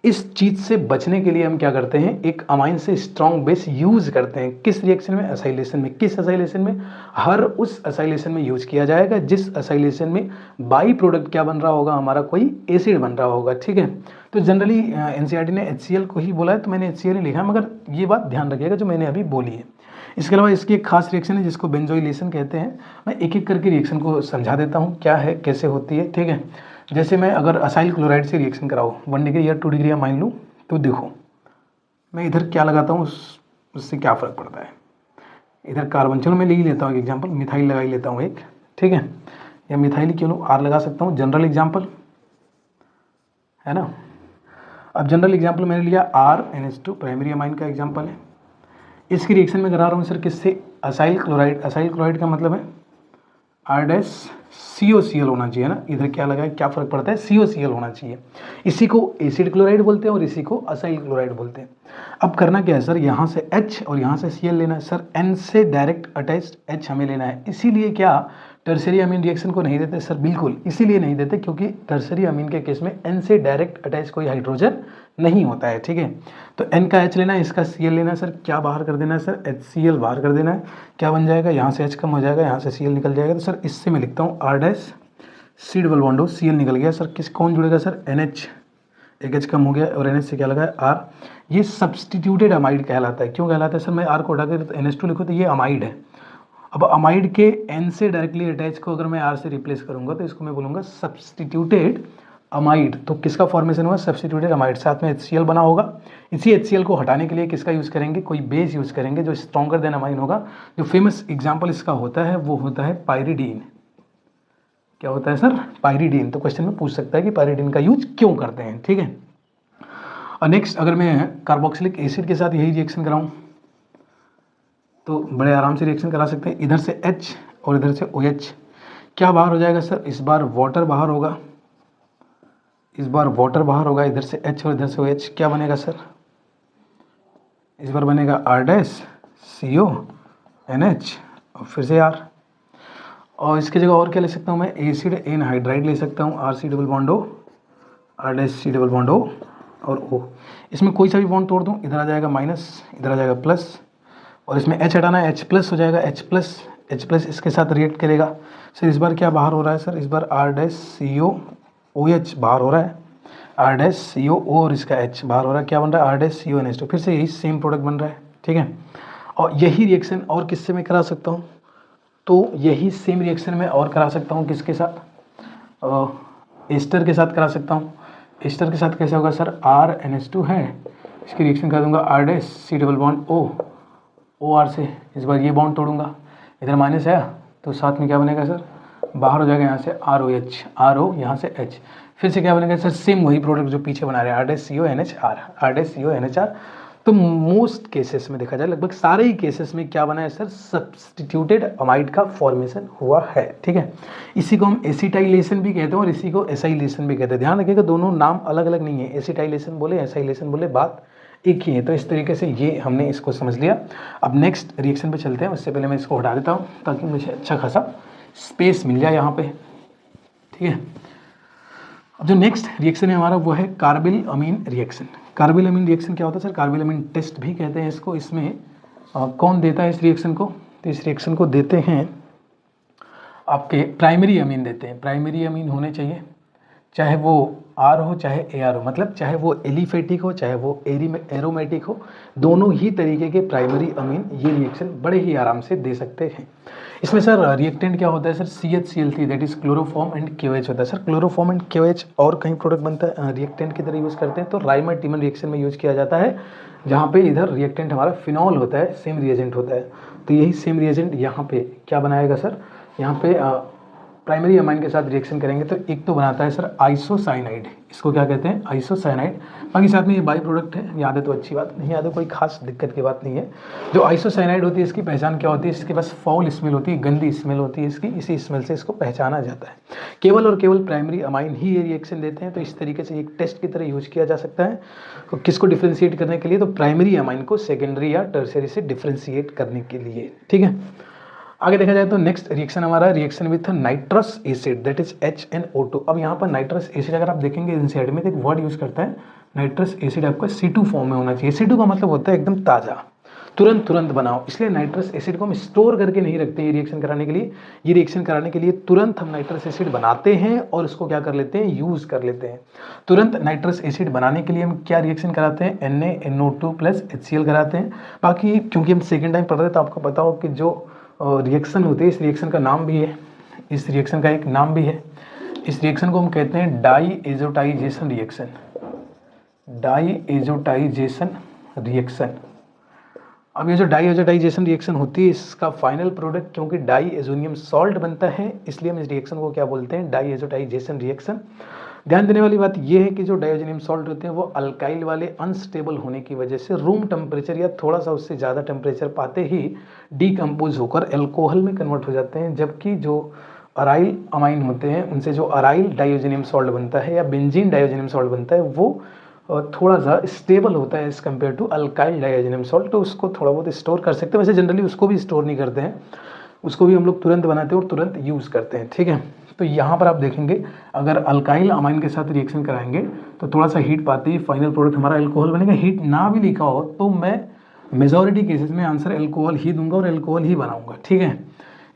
इस चीज़ से बचने के लिए हम क्या करते हैं, एक अमाइन से स्ट्रॉन्ग बेस यूज़ करते हैं। किस रिएक्शन में? असाइलेशन में। किस असाइलेशन में? हर उस असाइलेशन में यूज किया जाएगा जिस असाइलेशन में बाई प्रोडक्ट क्या बन रहा होगा, हमारा कोई एसिड बन रहा होगा। ठीक है, तो जनरली एनसीईआरटी ने HCl को ही बोला है, तो मैंने HCl ही लिखा है, मगर ये बात ध्यान रखिएगा जो मैंने अभी बोली है। इसके अलावा इसकी एक खास रिएक्शन है जिसको बेंजोइलेशन कहते हैं। मैं एक एक करके रिएक्शन को समझा देता हूँ क्या है, कैसे होती है। ठीक है, जैसे मैं अगर असाइल क्लोराइड से रिएक्शन कराऊँ 1 डिग्री या 2 डिग्री मान लूँ, तो देखो मैं इधर क्या लगाता हूँ, उससे क्या फ़र्क पड़ता है। इधर कार्बन, चलो मैं ले ही लेता हूँ एक एग्जाम्पल, मिथाइल लगा ही लेता हूँ एक। ठीक है, या मिथाइल क्यों R लगा सकता हूँ, जनरल एग्जाम्पल है ना। अब जनरल एग्जाम्पल मैंने लिया RNH2, प्राइमरी अमाइन का एग्जाम्पल है। इसकी रिएक्शन में करा रहा हूँ सर किससे, असाइल क्लोराइड। असाइल क्लोराइड का मतलब है R-COCl होना चाहिए ना। इधर क्या लगा है, क्या फ़र्क पड़ता है, COCl होना चाहिए। इसी को एसिड क्लोराइड बोलते हैं और इसी को असाइल क्लोराइड बोलते हैं। अब करना क्या है सर, यहाँ से H और यहाँ से Cl लेना है सर। N से डायरेक्ट अटैच्ड H हमें लेना है। इसीलिए क्या टर्सरी अमीन रिएक्शन को नहीं देते सर, बिल्कुल इसीलिए नहीं देते क्योंकि टर्सरी अमीन के केस में N से डायरेक्ट अटैच कोई हाइड्रोजन नहीं होता है। ठीक है, तो N का H लेना है, इसका Cl लेना है सर। क्या बाहर कर देना है सर, HCl बाहर कर देना है। क्या बन जाएगा, यहाँ से H कम हो जाएगा, यहाँ से Cl निकल जाएगा। तो सर इससे मैं लिखता हूँ R' डबल बॉन्ड Cl निकल गया सर। किस कौन जुड़ेगा सर, NH, एक H कम हो गया और NH से क्या लगा है R। ये सब्सटीट्यूटेड अमाइड कहलाता है। क्यों कहलाता है सर, मैं R को हटाकर NH2 लिखूँ तो ये अमाइड है। अब अमाइड के N से डायरेक्टली अटैच को अगर मैं R से रिप्लेस करूंगा तो इसको मैं बोलूँगा सब्सटीट्यूटेड अमाइड। तो किसका फॉर्मेशन हुआ, सब्सटीट्यूटेड अमाइड, साथ में HCl बना होगा। इसी HCl को हटाने के लिए किसका यूज़ करेंगे, कोई बेस यूज़ करेंगे जो स्ट्रॉन्गर देन अमाइन होगा। जो फेमस एग्जाम्पल इसका होता है वो होता है पायरिडीन। क्या होता है सर, पायरिडीन। तो क्वेश्चन में पूछ सकता है कि पायरिडीन का यूज क्यों करते हैं। ठीक है, और नेक्स्ट अगर मैं कार्बोक्सिलिक एसिड के साथ यही रिएक्शन कराऊँ तो बड़े आराम से रिएक्शन करा सकते हैं। इधर से H और इधर से OH, क्या बाहर हो जाएगा सर, इस बार वाटर बाहर होगा, इस बार वाटर बाहर होगा। इधर से H और इधर से OH, क्या बनेगा सर, इस बार बनेगा R-CONH और फिर से R। और इसकी जगह और क्या ले सकता हूँ मैं, एसिड एनहाइड्राइड ले सकता हूँ, RC double bond O, R-C double bond O और O। इसमें कोई सा भी बॉन्ड तोड़ दूँ, इधर आ जाएगा माइनस, इधर आ जाएगा प्लस, और इसमें H हटाना है, H प्लस हो जाएगा, H प्लस इसके साथ रिएक्ट करेगा। सर इस बार क्या बाहर हो रहा है सर, इस बार R-COOH बाहर हो रहा है, R-COO और इसका H बाहर हो रहा है। क्या बन रहा है, R-CONH2। फिर से यही सेम प्रोडक्ट बन रहा है। ठीक है, और यही रिएक्शन और किससे मैं करा सकता हूँ, तो यही सेम रिएक्शन में और करा सकता हूँ किसके साथ, एस्टर के साथ करा सकता हूँ। एस्टर के साथ कैसे होगा सर, RNH2 है, इसकी रिएक्शन कर दूंगा R-C double bond O, OR से। इस बार ये बॉन्ड तोड़ूंगा, इधर माइनस है तो साथ में क्या बनेगा सर, बाहर हो जाएगा यहाँ से ROH, RO यहाँ से H। फिर से क्या बनेगा सर, सेम वही प्रोडक्ट जो पीछे बना रहे हैं, R-CONH। तो मोस्ट केसेस में देखा जाए, लगभग सारे ही केसेस में क्या बना है सर, सब्सटीट्यूटेड अमाइड का फॉर्मेशन हुआ है। ठीक है, इसी को हम एसिटाइलेशन भी कहते हैं और इसी को एसाइलेशन भी कहते हैं। ध्यान रखिएगा दोनों नाम अलग अलग नहीं है, एसिटाइलेशन बोले एसाइलेशन बोले बात एक ही है। तो इस तरीके से ये हमने इसको समझ लिया। अब नेक्स्ट रिएक्शन पे चलते हैं, उससे पहले मैं इसको हटा देता हूँ ताकि मुझे अच्छा खासा स्पेस मिल जाए यहाँ पे। ठीक है, अब जो नेक्स्ट रिएक्शन है हमारा वो है कार्बिल अमीन रिएक्शन। कार्बिल अमीन रिएक्शन क्या होता है सर, कार्बिल अमीन टेस्ट भी कहते हैं इसको। इसमें कौन देता है इस रिएक्शन को, तो इस रिएक्शन को देते हैं आपके प्राइमरी अमीन देते हैं। प्राइमरी अमीन होने चाहिए, चाहे वो R हो चाहे AR हो, मतलब चाहे वो एलिफेटिक हो चाहे वो एरोमेटिक हो, दोनों ही तरीके के प्राइमरी अमीन ये रिएक्शन बड़े ही आराम से दे सकते हैं। इसमें सर रिएक्टेंट क्या होता है sir, CHCl3 that is chloroform and KOH होता है सर। क्लोरोफॉर्म एंड KOH और कहीं प्रोडक्ट बनता है रिएक्टेंट की तरह यूज़ करते हैं, तो राइमर टीमन रिएक्शन में यूज़ किया जाता है, जहाँ पे इधर रिएक्टेंट हमारा फिनॉल होता है, सेम रिएजेंट होता है। तो यही सेम रिएजेंट यहाँ पे क्या बनाएगा सर, यहाँ पे प्राइमरी अमाइन के साथ रिएक्शन करेंगे तो एक तो बनाता है सर आइसोसाइनाइड, इसको क्या कहते हैं आइसोसाइनाइड। बाकी साथ में ये बाई प्रोडक्ट है, याद है तो अच्छी बात, नहीं याद है कोई खास दिक्कत की बात नहीं है। जो आइसोसाइनाइड होती है इसकी पहचान क्या होती है, इसके पास फाउल स्मेल होती है, गंदी स्मेल होती है इसकी, इसी स्मेल से इसको पहचाना जाता है। केवल और केवल प्राइमरी अमाइन ही ये रिएक्शन देते हैं, तो इस तरीके से एक टेस्ट की तरह यूज किया जा सकता है। तो किसको डिफ्रेंशिएट करने के लिए, तो प्राइमरी अमाइन को सेकेंडरी या टर्शियरी से डिफ्रेंशिएट करने के लिए, ठीक है। आगे देखा जाए तो नेक्स्ट रिएक्शन हमारा reaction with nitrous acid, that is HNO2। अब यहाँ पर नाइट्रस एसिड अगर आप देखेंगे इनसाइड में तो एक वर्ड यूज करता है नाइट्रस एसिड, आपका C2 फॉर्म में होना चाहिए। C2 का मतलब होता है एकदम ताज़ा, तुरंत बनाओ, इसलिए नाइट्रस एसिड को हम स्टोर करके नहीं रखते ये रिएक्शन कराने के लिए। ये रिएक्शन कराने के लिए तुरंत हम नाइट्रस एसिड बनाते हैं और उसको क्या कर लेते हैं, यूज़ कर लेते हैं। तुरंत नाइट्रस एसिड बनाने के लिए हम क्या रिएक्शन कराते हैं, NaNO2 + HCl कराते हैं। बाकी क्योंकि हम सेकेंड टाइम पढ़ रहे हैं तो आपको पता हो कि जो रिएक्शन होती है, इस रिएक्शन का नाम भी है, इस रिएक्शन का एक नाम भी है। इस रिएक्शन को हम कहते हैं डाईएज़ोटाइजेशन रिएक्शन, डाईएज़ोटाइजेशन रिएक्शन। अब ये जो डाईएज़ोटाइजेशन रिएक्शन होती है इसका फाइनल प्रोडक्ट क्योंकि डाईएज़ोनियम सॉल्ट बनता है, इसलिए हम इस रिएक्शन को क्या बोलते हैं, डाईएज़ोटाइजेशन रिएक्शन। ध्यान देने वाली बात यह है कि जो डाइओजेनियम सॉल्ट होते हैं वो अल्काइल वाले अनस्टेबल होने की वजह से रूम टेम्परेचर या थोड़ा सा उससे ज़्यादा टेम्परेचर पाते ही डीकम्पोज होकर अल्कोहल में कन्वर्ट हो जाते हैं। जबकि जो अराइल अमाइन होते हैं उनसे जो अराइल डाइओजेनियम सॉल्ट बनता है या बेंजीन डाइओजेनियम सॉल्ट बनता है वो थोड़ा सा स्टेबल होता है as compare to alkyl diazonium salt, तो उसको थोड़ा बहुत स्टोर कर सकते हैं। वैसे जनरली उसको भी स्टोर नहीं करते हैं, उसको भी हम लोग तुरंत बनाते हैं और तुरंत यूज़ करते हैं, ठीक है। तो यहाँ पर आप देखेंगे अगर अल्काइल अमाइन के साथ रिएक्शन कराएंगे तो थोड़ा सा हीट पाते ही फाइनल प्रोडक्ट हमारा अल्कोहल बनेगा। हीट ना भी लिखा हो तो मैं मेजॉरिटी केसेस में आंसर अल्कोहल ही दूंगा और अल्कोहल ही बनाऊंगा, ठीक है।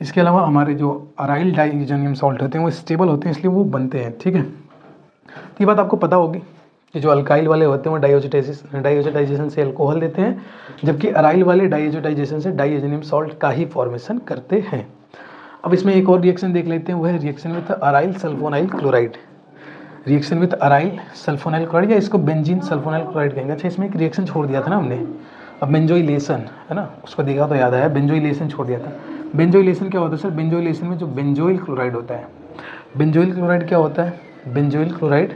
इसके अलावा हमारे जो अराइल डाइओजेनियम सॉल्ट होते हैं वो स्टेबल होते हैं, इसलिए वो बनते हैं, ठीक है। तो ये बात आपको पता होगी कि जो अल्काइल वाले होते हैं वो डाइओजेटाइजेशन से अल्कोहल देते हैं, जबकि अराइल वाले डाइओजेटाइजेशन से डाइओजेनियम सॉल्ट का ही फॉर्मेशन करते हैं। अब इसमें एक और रिएक्शन देख लेते हैं, वो है reaction with aryl sulfonyl chloride. Reaction with aryl sulfonyl chloride या इसको बेंजीन सल्फोनाइल क्लोराइड कहेंगे। अच्छा, इसमें एक रिएक्शन छोड़ दिया था ना हमने, अब बेंजोइलेशन है ना, उसको देखा तो याद आया, बेंजोइलेशन छोड़ दिया था। बेंजोइलेशन क्या होता है सर, बेंजोइलेशन में जो बेंजोइल क्लोराइड होता है, बेंजोइल क्लोराइड क्या होता है, बेंजोइल क्लोराइड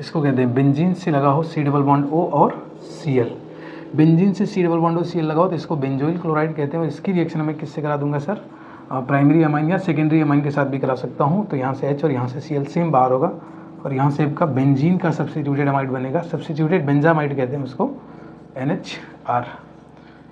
इसको कहते हैं बेंजीन से लगा हो C डबल बॉन्ड O और Cl, बेंजीन से C double bond O Cl लगाओ तो इसको बेंजोइल क्लोराइड कहते हैं। और इसकी रिएक्शन मैं किससे करा दूंगा सर, प्राइमरी अमाइन या सेकेंडरी अमाइन के साथ भी करा सकता हूँ। तो यहाँ से H और यहाँ से Cl सेम बाहर होगा और यहाँ से आपका बेंजीन का सब्स्टिट्यूटेड अमाइड बनेगा, सब्स्टिट्यूटेड बेंजामाइड कहते हैं उसको, NHR।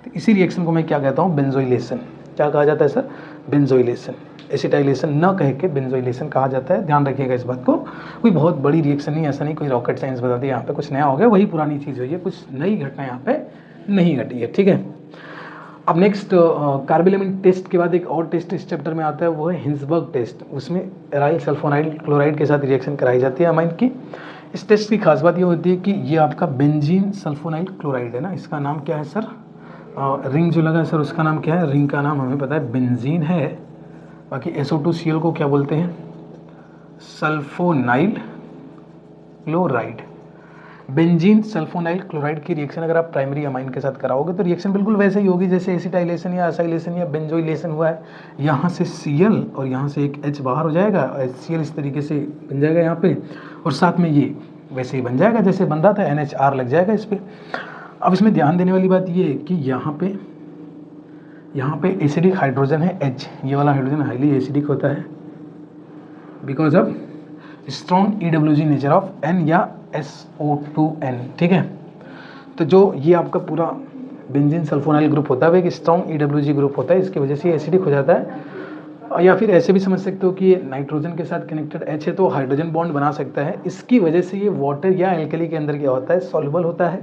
तो इसी रिएक्शन को मैं क्या कहता हूँ, बेंजोइलेशन। क्या कहा जाता है सर, बेंजोइलेशन। एसिटाइलेशन न कह के बेंजोइलेशन कहा जाता है, ध्यान रखिएगा इस बात को। कोई बहुत बड़ी रिएक्शन नहीं, ऐसा नहीं कोई रॉकेट साइंस बता दी यहाँ पे कुछ नया हो गया, वही पुरानी चीज़ हुई है, कुछ नई घटना यहाँ पे नहीं घटी है, ठीक है। अब नेक्स्ट कार्बोलेमिन टेस्ट के बाद एक और टेस्ट इस चैप्टर में आता है, वो है हिंसबर्ग टेस्ट। उसमें एराइल सल्फोनाइल क्लोराइड के साथ रिएक्शन कराई जाती है अमाइन की। इस टेस्ट की खास बात ये होती है कि ये आपका बेंजीन सल्फोनाइल क्लोराइड है ना, इसका नाम क्या है सर, रिंग जो लगा है सर उसका नाम क्या है, रिंग का नाम हमें पता है बेंजीन है। बाकी SO2Cl को क्या बोलते हैं, sulfonyl chloride. Benzene sulfonyl chloride की रिएक्शन अगर आप प्राइमरी अमाइन के साथ कराओगे तो रिएक्शन बिल्कुल वैसे ही होगी जैसे एसिटाइलेशन या असाइलेशन या बेंजोइलेशन हुआ है। यहाँ से Cl और यहाँ से एक H बाहर हो जाएगा और HCl इस तरीके से बन जाएगा यहाँ पे, और साथ में ये वैसे ही बन जाएगा जैसे बन रहा था, NHR लग जाएगा इस पर। अब इसमें ध्यान देने वाली बात ये है कि यहाँ पे एसिडिक हाइड्रोजन है H, ये वाला हाइड्रोजन हाईली एसिडिक होता है because of strong EWG nature of N या SO2N, ठीक है। तो जो ये आपका पूरा बेंजीन सल्फोनाइल ग्रुप होता है वो एक स्ट्रॉन्ग EWG ग्रुप होता है, इसकी वजह से एसिडिक हो जाता है। या फिर ऐसे भी समझ सकते हो कि ये नाइट्रोजन के साथ कनेक्टेड H है तो हाइड्रोजन बॉन्ड बना सकता है, इसकी वजह से ये वाटर या एल्कली के अंदर क्या होता है, सॉल्युबल होता है।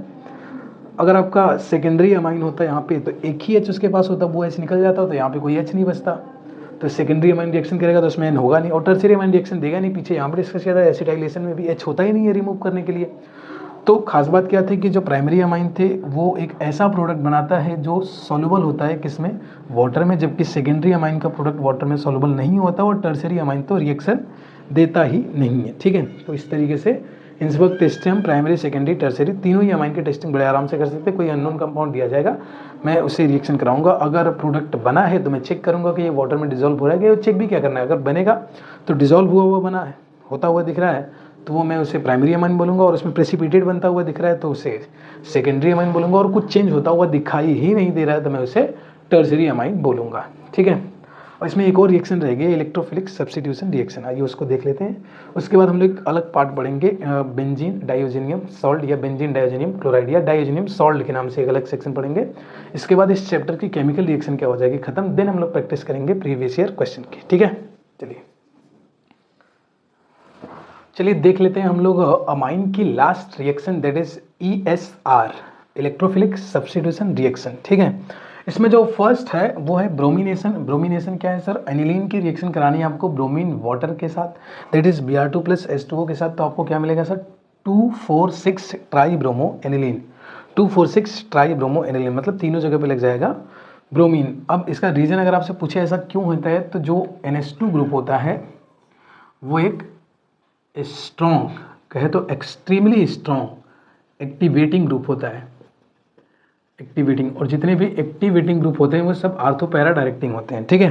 अगर आपका सेकेंडरी अमाइन होता है यहाँ पे तो एक ही H उसके पास होता, वो H निकल जाता तो यहाँ पे कोई H नहीं बचता, तो सेकेंडरी अमाइन रिएक्शन करेगा तो उसमें N होगा नहीं, और टर्शियरी अमाइन रिएक्शन देगा नहीं। पीछे यहाँ पर डिस्कस किया था एसिटाइलेशन में भी H होता ही नहीं है रिमूव करने के लिए। तो खास बात क्या थी कि जो प्राइमरी अमाइन थे वो एक ऐसा प्रोडक्ट बनाता है जो सॉल्युबल होता है किसमें, वाटर में, जबकि सेकेंडरी अमाइन का प्रोडक्ट वाटर में सॉल्युबल नहीं होता और टर्शियरी अमाइन तो रिएक्शन देता ही नहीं है, ठीक है। तो इस तरीके से हिंसबर्ग टेस्ट से हम प्राइमरी, सेकेंडरी, टर्सरी तीनों ही अमाइन के टेस्टिंग बड़े आराम से कर सकते हैं। कोई अननोन कंपाउंड दिया जाएगा, मैं उससे रिएक्शन कराऊंगा। अगर प्रोडक्ट बना है तो मैं चेक करूंगा कि ये वाटर में डिजोल्व हो रहा है, कि चेक भी क्या करना है, अगर बनेगा तो डिजोल्व हुआ हुआ बना है, होता हुआ दिख रहा है, तो वो मैं उसे प्राइमरी अमाइन बोलूँगा। और उसमें प्रेसिपिटेट बनता हुआ दिख रहा है तो उसे सेकेंडरी अमाइन बोलूँगा। और कुछ चेंज होता हुआ दिखाई ही नहीं दे रहा है तो मैं उसे टर्सरी अमाइन बोलूँगा। ठीक है। और इसमें एक और रिएक्शन रहेगी, इलेक्ट्रोफिलिक सब्स्टिट्यूशन रिएक्शन, आइए उसको देख लेते हैं। उसके बाद हम लोग एक अलग पार्ट पढ़ेंगे, बेंजीन डाइओजेनियम सॉल्ट या बेंजीन डाइओजेनियम क्लोराइड या डाइओजेनियम सॉल्ट के नाम से एक अलग सेक्शन पढ़ेंगे। इसके बाद इस चैप्टर की केमिकल रिएक्शन क्या हो जाएगी खत्म, देन हम लोग प्रैक्टिस करेंगे प्रीवियस ईयर क्वेश्चन की। ठीक है, चलिए देख लेते हैं हम लोग अमाइन की last reaction, that is ESR, electrophilic substitution reaction. ठीक है, इसमें जो फर्स्ट है वो है ब्रोमिनेशन। ब्रोमिनेशन क्या है सर, एनिलीन की रिएक्शन करानी है आपको ब्रोमीन वाटर के साथ, दैट इज Br2 + H2O के साथ। तो आपको क्या मिलेगा sir, 2,4,6 try bromo aniline, 2,4,6 try bromo aniline, मतलब तीनों जगह पे लग जाएगा ब्रोमीन। अब इसका रीज़न अगर आपसे पूछे ऐसा क्यों होता है, तो जो NH2 ग्रुप होता है वो एक स्ट्रॉन्ग, कहे तो एक्सट्रीमली स्ट्रॉन्ग एक्टिवेटिंग ग्रुप होता है, एक्टिवेटिंग। और जितने भी एक्टिवेटिंग ग्रुप होते हैं वो सब आर्थो पैरा डायरेक्टिंग होते हैं। ठीक है,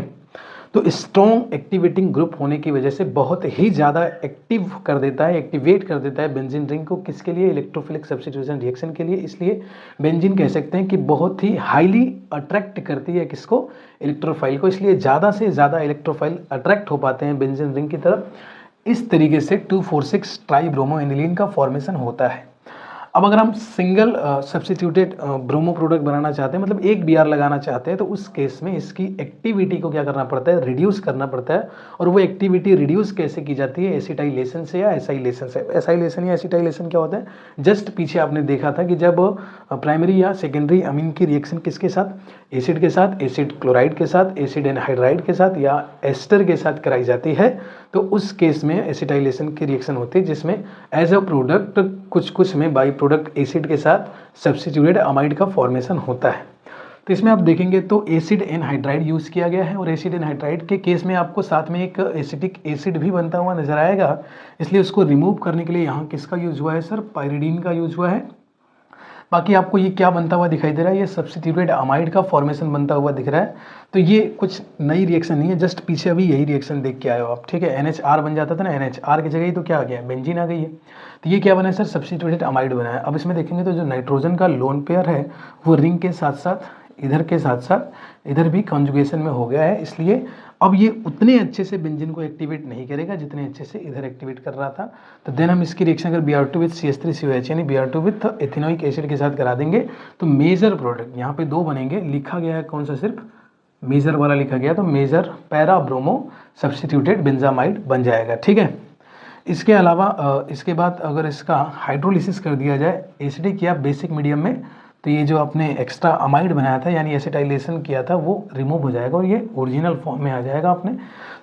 तो स्ट्रॉन्ग एक्टिवेटिंग ग्रुप होने की वजह से बहुत ही ज़्यादा एक्टिव कर देता है, एक्टिवेट कर देता है बेंजीन रिंग को, किसके लिए, इलेक्ट्रोफिलिक सब्स्टिट्यूशन रिएक्शन के लिए। इसलिए बेंजीन कह सकते हैं कि बहुत ही हाईली अट्रैक्ट करती है किसको, इलेक्ट्रोफाइल को। इसलिए ज़्यादा से ज़्यादा इलेक्ट्रोफाइल अट्रैक्ट हो पाते हैं बेंजीन रिंग की तरफ। इस तरीके से 2,4,6 ट्राई ब्रोमो एनिलीन का फॉर्मेशन होता है। अब अगर हम सिंगल सब्स्टिट्यूटेड ब्रोमो प्रोडक्ट बनाना चाहते हैं, मतलब एक Br लगाना चाहते हैं, तो उस केस में इसकी एक्टिविटी को क्या करना पड़ता है, रिड्यूस करना पड़ता है। और वो एक्टिविटी रिड्यूस कैसे की जाती है, एसिटाइलेशन से या एसाइलेशन से। एसाइलेशन या एसिटाइलेशन क्या होता है, जस्ट पीछे आपने देखा था कि जब प्राइमरी या सेकेंडरी अमीन की रिएक्शन किसके साथ, एसिड के साथ, एसिड क्लोराइड के साथ, एसिड एनहाइड्राइड के साथ या एस्टर के साथ कराई जाती है, तो उस केस में एसिटाइलेशन की रिएक्शन होती है, जिसमें एज अ प्रोडक्ट कुछ में बाई प्रोडक्ट एसिड के साथ सब्स्टिट्यूटेड अमाइड का फॉर्मेशन होता है। तो इसमें आप देखेंगे तो एसिड एनहाइड्राइड यूज़ किया गया है, और एसिड एनहाइड्राइड के केस में आपको साथ में एक एसिटिक एसिड भी बनता हुआ नजर आएगा। इसलिए उसको रिमूव करने के लिए यहाँ किसका यूज हुआ है सर, पायरिडीन का यूज हुआ है। बाकी आपको ये क्या बनता हुआ दिखाई दे रहा है, ये सब्स्टिट्यूटेड अमाइड का फॉर्मेशन बनता हुआ दिख रहा है। तो ये कुछ नई रिएक्शन नहीं है, जस्ट पीछे अभी यही रिएक्शन देख के आए हो आप। ठीक है, NHR बन जाता था ना, NHR की जगह ही तो क्या आ गया, बेंजीन आ गई है। तो ये क्या बना है सर, सब्स्टिट्यूटेड अमाइड बना है। अब इसमें देखेंगे तो जो नाइट्रोजन का लोन पेयर है वो रिंग के साथ साथ इधर के साथ साथ इधर भी कॉन्जुगेशन में हो गया है। इसलिए अब ये उतने अच्छे से बेंजीन को एक्टिवेट नहीं करेगा जितने अच्छे से इधर एक्टिवेट कर रहा था। तो देन हम इसकी रिएक्शन अगर Br2 विथ CH3COH यानी Br2 विथ एथिनोइक एसिड के साथ करा देंगे तो मेजर प्रोडक्ट यहाँ पे दो बनेंगे। लिखा गया है कौन सा, सिर्फ मेजर वाला लिखा गया, तो major para bromo substituted benzamide बन जाएगा। ठीक है, इसके अलावा इसके बाद अगर इसका हाइड्रोलिसिस कर दिया जाए एसिडिक या बेसिक मीडियम में, तो ये जो आपने एक्स्ट्रा अमाइड बनाया था यानी एसिटाइलेशन किया था वो रिमूव हो जाएगा और ये ओरिजिनल फॉर्म में आ जाएगा अपने।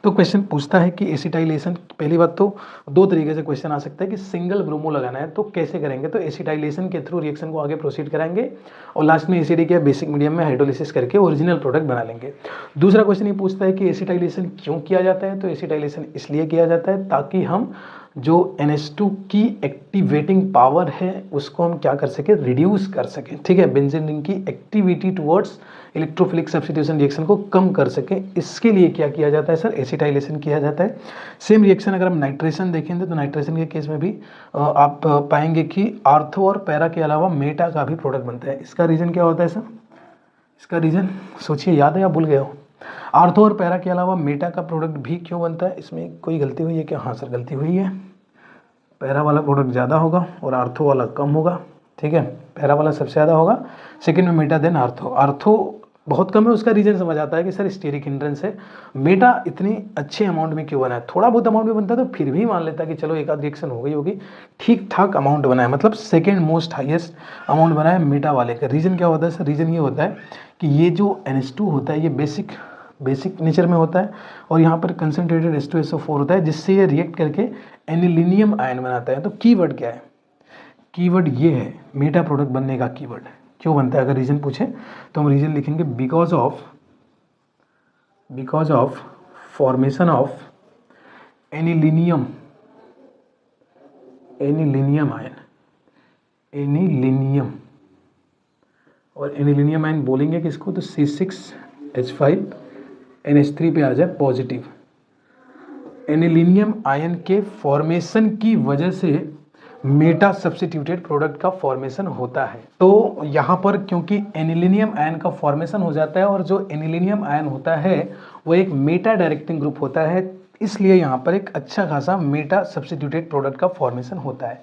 तो क्वेश्चन पूछता है कि एसिटाइलेशन, पहली बात तो दो तरीके से क्वेश्चन आ सकता है कि सिंगल ब्रोमो लगाना है तो कैसे करेंगे, तो एसिटाइलेशन के थ्रू रिएक्शन को आगे प्रोसीड कराएंगे और लास्ट में एसिडिक या बेसिक मीडियम में हाइड्रोलिसिस करके ओरिजिनल प्रोडक्ट बना लेंगे। दूसरा क्वेश्चन ये पूछता है कि एसिटाइलेशन क्यों किया जाता है, तो एसिटाइलेशन इसलिए किया जाता है ताकि हम जो NH2 की एक्टिवेटिंग पावर है उसको हम क्या कर सके, रिड्यूस कर सके। ठीक है, बेंजीन रिंग की activity towards electrophilic substitution reaction को कम कर सके, इसके लिए क्या किया जाता है सर, एसिटाइलेशन किया जाता है। सेम रिएक्शन अगर हम नाइट्रेशन देखेंगे तो नाइट्रेशन के केस में भी आप पाएंगे कि आर्थो और पैरा के अलावा मेटा का भी प्रोडक्ट बनता है। इसका रीजन क्या होता है सर, इसका रीजन सोचिए, याद है या भूल गए हो। आर्थो और पैरा के अलावा मेटा का प्रोडक्ट भी क्यों बनता है, इसमें कोई गलती हुई है क्या, हाँ सर गलती हुई है। पैरा वाला प्रोडक्ट ज़्यादा होगा और आर्थो वाला कम होगा। ठीक है, पैरा वाला सबसे ज़्यादा होगा, सेकंड में मेटा, देन आर्थो। आर्थो बहुत कम है, उसका रीजन समझ आता है कि सर स्टेरिक हिंड्रेंस है। मेटा इतनी अच्छे अमाउंट में क्यों बना है, थोड़ा बहुत अमाउंट में बनता है तो फिर भी मान लेता है कि चलो एक आध रिएक्शन हो गई होगी, ठीक ठाक अमाउंट बना है, मतलब सेकेंड मोस्ट हाईएस्ट अमाउंट बना है मेटा वाले का। रीज़न क्या होता है सर, रीज़न ये होता है कि ये जो NH2 होता है ये बेसिक नेचर में होता है और यहाँ पर कंसनट्रेटेड H2SO4 होता है, जिससे ये रिएक्ट करके एनिलीनियम आयन बनाता है। तो कीवर्ड क्या है, कीवर्ड ये है मेटा प्रोडक्ट बनने का कीवर्ड क्यों बनता है। अगर रीजन पूछे तो हम रीजन लिखेंगे because of formation of anilinium anilinium ion, anilinium, और एनिलीनियम आयन बोलेंगे किसको, तो C6H5NH3 पे आ जाए पॉजिटिव। एनिलीनियम आयन के फॉर्मेशन की वजह से मेटा सब्स्टिट्यूटेड प्रोडक्ट का फॉर्मेशन होता है। तो यहाँ पर क्योंकि एनिलीनियम आयन का फॉर्मेशन हो जाता है और जो एनिलीनियम आयन होता है वो एक मेटा डायरेक्टिंग ग्रुप होता है, इसलिए यहाँ पर एक अच्छा खासा मेटा सब्स्टिट्यूटेड प्रोडक्ट का फॉर्मेशन होता है।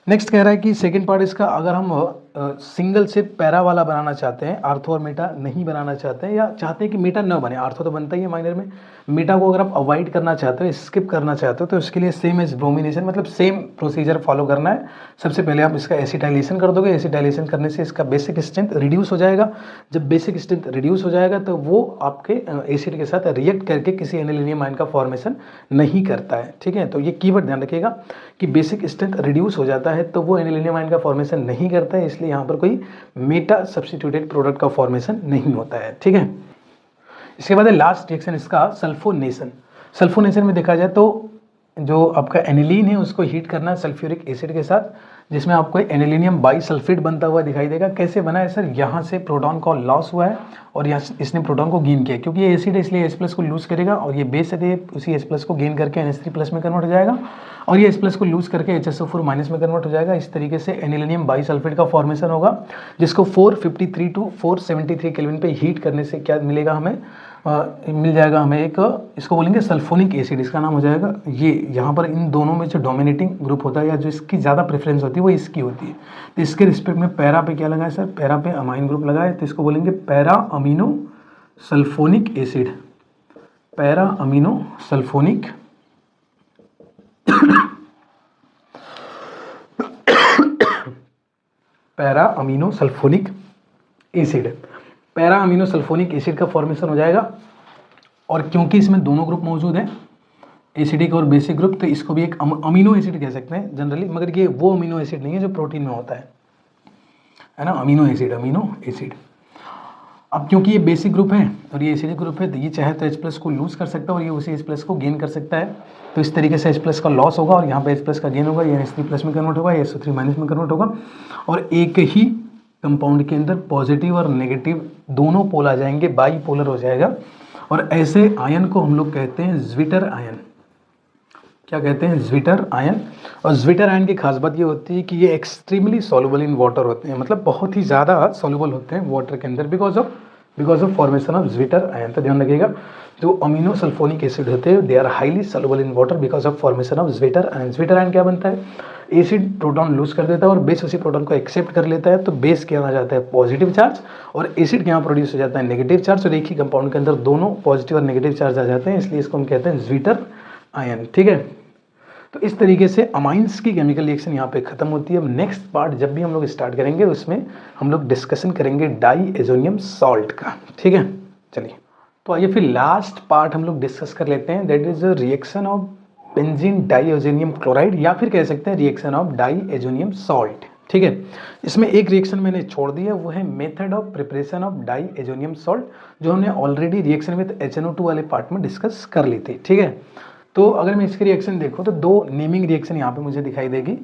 नेक्स्ट कह रहा है कि सेकंड पार्ट इसका, अगर हम सिंगल से पैरा वाला बनाना चाहते हैं, आर्थो और मेटा नहीं बनाना चाहते हैं, या चाहते हैं कि मेटा न बने, आर्थो तो बनता ही है माइनर में, मेटा को अगर आप अवॉइड करना चाहते हो, स्किप करना चाहते हो, तो इसके लिए सेम एज ब्रोमिनेशन, मतलब सेम प्रोसीजर फॉलो करना है। सबसे पहले आप इसका एसिटाइलेशन कर दोगे, एसिटाइलेशन करने से इसका बेसिक स्ट्रेंथ रिड्यूस हो जाएगा। जब बेसिक स्ट्रेंथ रिड्यूस हो जाएगा तो वो आपके एसिड के साथ रिएक्ट करके किसी एनिलीनियम आयन का फॉर्मेशन नहीं करता है। ठीक है, तो ये कीवर्ड ध्यान रखिएगा कि बेसिक स्ट्रेंथ रिड्यूस हो जाता है तो वो एनिलीनियम आयन का फॉर्मेशन नहीं करता है, इसलिए यहाँ पर कोई मेटा सब्स्टिट्यूटेड प्रोडक्ट का फॉर्मेशन नहीं होता है। ठीक है, इसके बाद लास्ट रिएक्शन इसका सल्फोनेशन। सल्फोनेशन में देखा जाए तो जो आपका एनिलीन है उसको हीट करना है सल्फ्यूरिक एसिड के साथ, जिसमें आपको एनिलीनियम बाइसल्फेट बनता हुआ दिखाई देगा। कैसे बना है सर, यहाँ से प्रोटॉन का लॉस हुआ है और यहाँ इसने प्रोटॉन को गेन किया, क्योंकि ये एसिड है इसलिए H+ को लूज करेगा, और ये बेस है उसी H+ को गेन करके NH3+ में कन्वर्ट हो जाएगा, और ये H+ को लूज करके HSO4- में कन्वर्ट हो जाएगा। इस तरीके से एनिलीनियम बाइसल्फेट का फॉर्मेशन होगा, जिसको 453 टू 473 केल्विन पे हीट करने से क्या मिलेगा हमें, मिल जाएगा हमें एक, इसको बोलेंगे सल्फोनिक एसिड, इसका नाम हो जाएगा ये। यहाँ पर इन दोनों में जो डोमिनेटिंग ग्रुप होता है या जो इसकी ज़्यादा प्रेफरेंस होती है वो इसकी होती है। तो इसके रिस्पेक्ट में पैरा पे क्या लगा है सर, पैरा पे अमाइन ग्रुप लगा है, तो इसको बोलेंगे para amino sulphonic acid, para amino sulphonic para amino sulphonic acid, para amino sulphonic acid का फॉर्मेशन हो जाएगा। और क्योंकि इसमें दोनों ग्रुप मौजूद हैं, एसिडिक और बेसिक ग्रुप, तो इसको भी एक अमीनो एसिड कह सकते हैं जनरली, मगर ये वो अमीनो एसिड नहीं है जो प्रोटीन में होता है ना, अमीनो एसिड, अमीनो एसिड। अब क्योंकि ये बेसिक ग्रुप है और ये एसिडिक ग्रुप है, तो ये चाहे तो H+ को लूज कर सकता है और ये उसी H+ को गेन कर सकता है। तो इस तरीके से H+ का लॉस होगा और यहाँ पे H+ का गेन होगा, ये NH3+ में कन्वर्ट होगा, ये SO3- में कन्वर्ट होगा, और एक ही कंपाउंड के अंदर पॉजिटिव और नेगेटिव दोनों पोल आ जाएंगे, बाईपोलर हो जाएगा। और ऐसे आयन को हम लोग कहते हैं ज्विटर आयन। क्या कहते हैं, ज्विटर आयन। और ज्विटर आयन की खास बात ये होती है कि ये एक्सट्रीमली सॉल्युबल इन वाटर होते हैं, मतलब बहुत ही ज़्यादा सॉल्युबल होते हैं वाटर के अंदर because of formation of zwitter ion. तो ध्यान रखिएगा, जो अमीनो सल्फोनिक एसिड होते हैं they are highly soluble in water because of formation of zwitter ion. Zwitter ion क्या बनता है, एसिड प्रोटॉन लूज कर देता है और बेस उसी प्रोटॉन को एक्सेप्ट कर लेता है, तो बेस क्या आ जाता है पॉजिटिव चार्ज, और एसिड के यहाँ प्रोड्यूस हो जाता है नेगेटिव चार्ज, और एक ही कंपाउंड के अंदर दोनों पॉजिटिव और नेगेटिव चार्ज आ जाते हैं, इसलिए इसको हम कहते हैं ज्विटर आयन। ठीक है, तो इस तरीके से अमाइंस की केमिकल रिएक्शन यहाँ पे खत्म होती है। अब नेक्स्ट पार्ट जब भी हम लोग स्टार्ट करेंगे उसमें हम लोग डिस्कशन करेंगे डाईएजोनियम सॉल्ट का। ठीक है, चलिए तो आइए फिर लास्ट पार्ट हम लोग डिस्कस कर लेते हैं, that is reaction of benzene diazonium chloride, या फिर कह सकते हैं रिएक्शन ऑफ डाईएजोनियम सॉल्ट। ठीक है, इसमें एक रिएक्शन मैंने छोड़ दी है, वो है method of preparation of diazonium salt, जो हमने ऑलरेडी रिएक्शन विद HNO2 वाले पार्ट में डिस्कस कर ली थी। ठीक है, तो अगर मैं इसकी रिएक्शन देखूँ तो दो नेमिंग रिएक्शन यहाँ पे मुझे दिखाई देगी।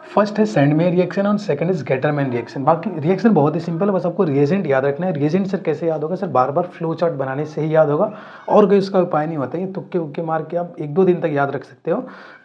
फर्स्ट है सैंडमेयर रिएक्शन और सेकंड इज गेटरमैन रिएक्शन। बाकी रिएक्शन बहुत ही सिंपल है, बस आपको रिएजेंट याद रखना है। रिएजेंट सर कैसे याद होगा, सर बार बार फ्लो चार्ट बनाने से ही याद होगा, और कोई उसका उपाय नहीं होता है। ये तुक्के उक्के मार के आप 1-2 दिन तक याद रख सकते हो,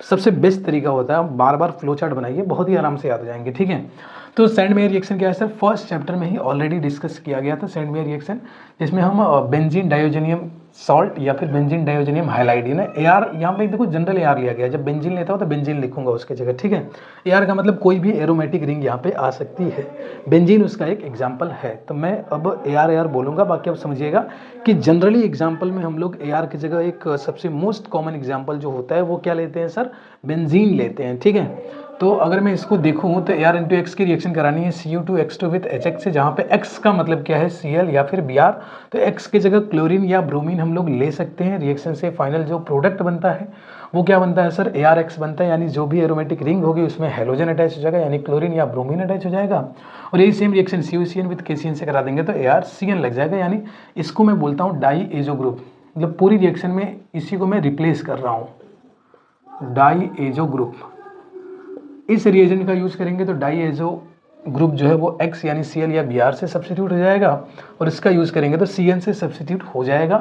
सबसे बेस्ट तरीका होता है आप बार बार फ्लो चार्ट बनाइए, बहुत ही आराम से याद हो जाएंगे। ठीक है, तो सैंडमेयर रिएक्शन क्या है सर, फर्स्ट चैप्टर में ही ऑलरेडी डिस्कस किया गया था सैंडमेयर रिएक्शन, जिसमें हम बेंजीन डायोजेनियम सॉल्ट या फिर बेंजीन डायोजेनियम हाइलाइड है ना, AR यहाँ पे देखो जनरल AR लिया गया, जब बेंजीन लेता हो तो बेंजीन लिखूंगा उसके जगह। ठीक है, AR का मतलब कोई भी एरोमेटिक रिंग यहाँ पे आ सकती है, बेंजीन उसका एक एग्जाम्पल है। तो मैं अब AR बोलूँगा, बाकी आप समझिएगा कि जनरली एग्जाम्पल में हम लोग AR की जगह एक सबसे मोस्ट कॉमन एग्जाम्पल जो होता है वो क्या लेते हैं सर, बेंजीन लेते हैं। ठीक है, तो अगर मैं इसको देखूँ तो AR × X की रिएक्शन करानी है Cu2X2 विथ HX से, जहाँ पे X का मतलब क्या है Cl या फिर Br, तो X की जगह क्लोरीन या ब्रोमीन हम लोग ले सकते हैं। रिएक्शन से फाइनल जो प्रोडक्ट बनता है वो क्या बनता है सर, ArX बनता है, यानी जो भी एरोमेटिक रिंग होगी उसमें हेलोजन अटैच हो जाएगा, यानी क्लोरीन या ब्रोमीन अटैच हो जाएगा। और यही same reaction CuCN with KCN से करा देंगे तो ArCN लग जाएगा, यानी इसको मैं बोलता हूँ डाईएजो ग्रुप। मतलब पूरी रिएक्शन में इसी को मैं रिप्लेस कर रहा हूँ, डाईएजो ग्रुप। इस रिएजेंट का यूज करेंगे तो डाई एजो ग्रुप जो है वो X यानी Cl या Br से सब्स्टिट्यूट हो जाएगा, और इसका यूज़ करेंगे तो Cn से सब्स्टिट्यूट हो जाएगा।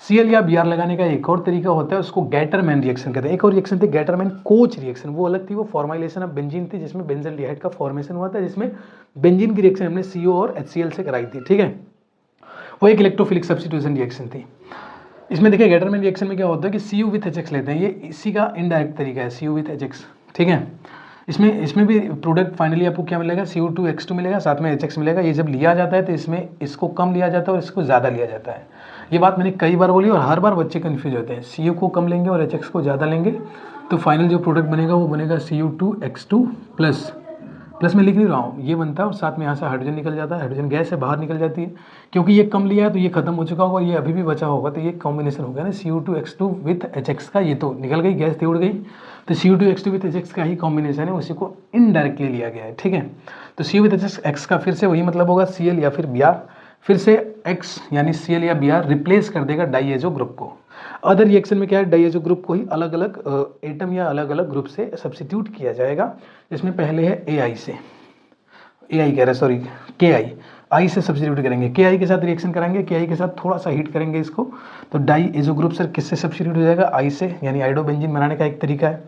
Cl या Br लगाने का एक और तरीका होता है, उसको गैटरमैन रिएक्शन कहते हैं। एक और रिएक्शन थी गैटरमैन कोच रिएक्शन, वो अलग थी, वो फॉर्माइलेशन ऑफ बेंजीन थी, जिसमें बेंजल्डिहाइड का फॉर्मेशन हुआ था, जिसमें बेंजीन की रिएक्शन हमने CO और HCl से कराई थी, ठीक है। वो एक इलेक्ट्रोफिलिक सब्स्टिट्यूशन रिएक्शन थी। इसमें देखिए गैटरमैन रिएक्शन में क्या होता है कि Cu विथ HX लेते हैं, ये इसी का इनडायरेक्ट तरीका है, Cu विथ HX, ठीक है। इसमें भी प्रोडक्ट फाइनली आपको क्या मिलेगा, Cu2X2 मिलेगा, साथ में HX मिलेगा। ये जब लिया जाता है तो इसमें इसको कम लिया जाता है और इसको ज़्यादा लिया जाता है। ये बात मैंने कई बार बोली और हर बार बच्चे कन्फ्यूज होते हैं। Cu को कम लेंगे और HX को ज़्यादा लेंगे तो फाइनल जो प्रोडक्ट बनेगा वो बनेगा Cu2X2 प्लस में लिख नहीं रहा हूँ, ये बनता है और साथ में यहाँ से हाइड्रोजन निकल जाता है, हाइड्रोजन गैस से बाहर निकल जाती है। क्योंकि ये कम लिया है तो ये खत्म हो चुका होगा, ये अभी भी बचा होगा, तो ये कॉम्बिनेशन हो गया ना Cu2X2 विथ HX का, ये तो निकल गई, गैस उड़ गई, तो Cu2X2 विथ HX का ही कॉम्बिनेशन है, उसी को इनडायरेक्टली लिया गया है, ठीक है। तो Cu विथ HX का फिर से वही मतलब होगा Cl या फिर Br, फिर से X यानी Cl या Br रिप्लेस कर देगा डाइएजो ग्रुप को। अदर रिएक्शन में क्या है, डाइएजो ग्रुप को ही अलग अलग एटम या अलग अलग ग्रुप से सब्स्टिट्यूट किया जाएगा, जिसमें पहले है Ai से, Ai कह रहे सॉरी Ki से सब्स्टिट्यूट करेंगे, Ki के साथ रिएक्शन कराएंगे, Ki के साथ थोड़ा सा हीट करेंगे इसको, तो डाइएजो ग्रुप सर किससे सब्स्टिट्यूट हो जाएगा, I से, यानी आइडोबेंजीन बनाने का एक तरीका है।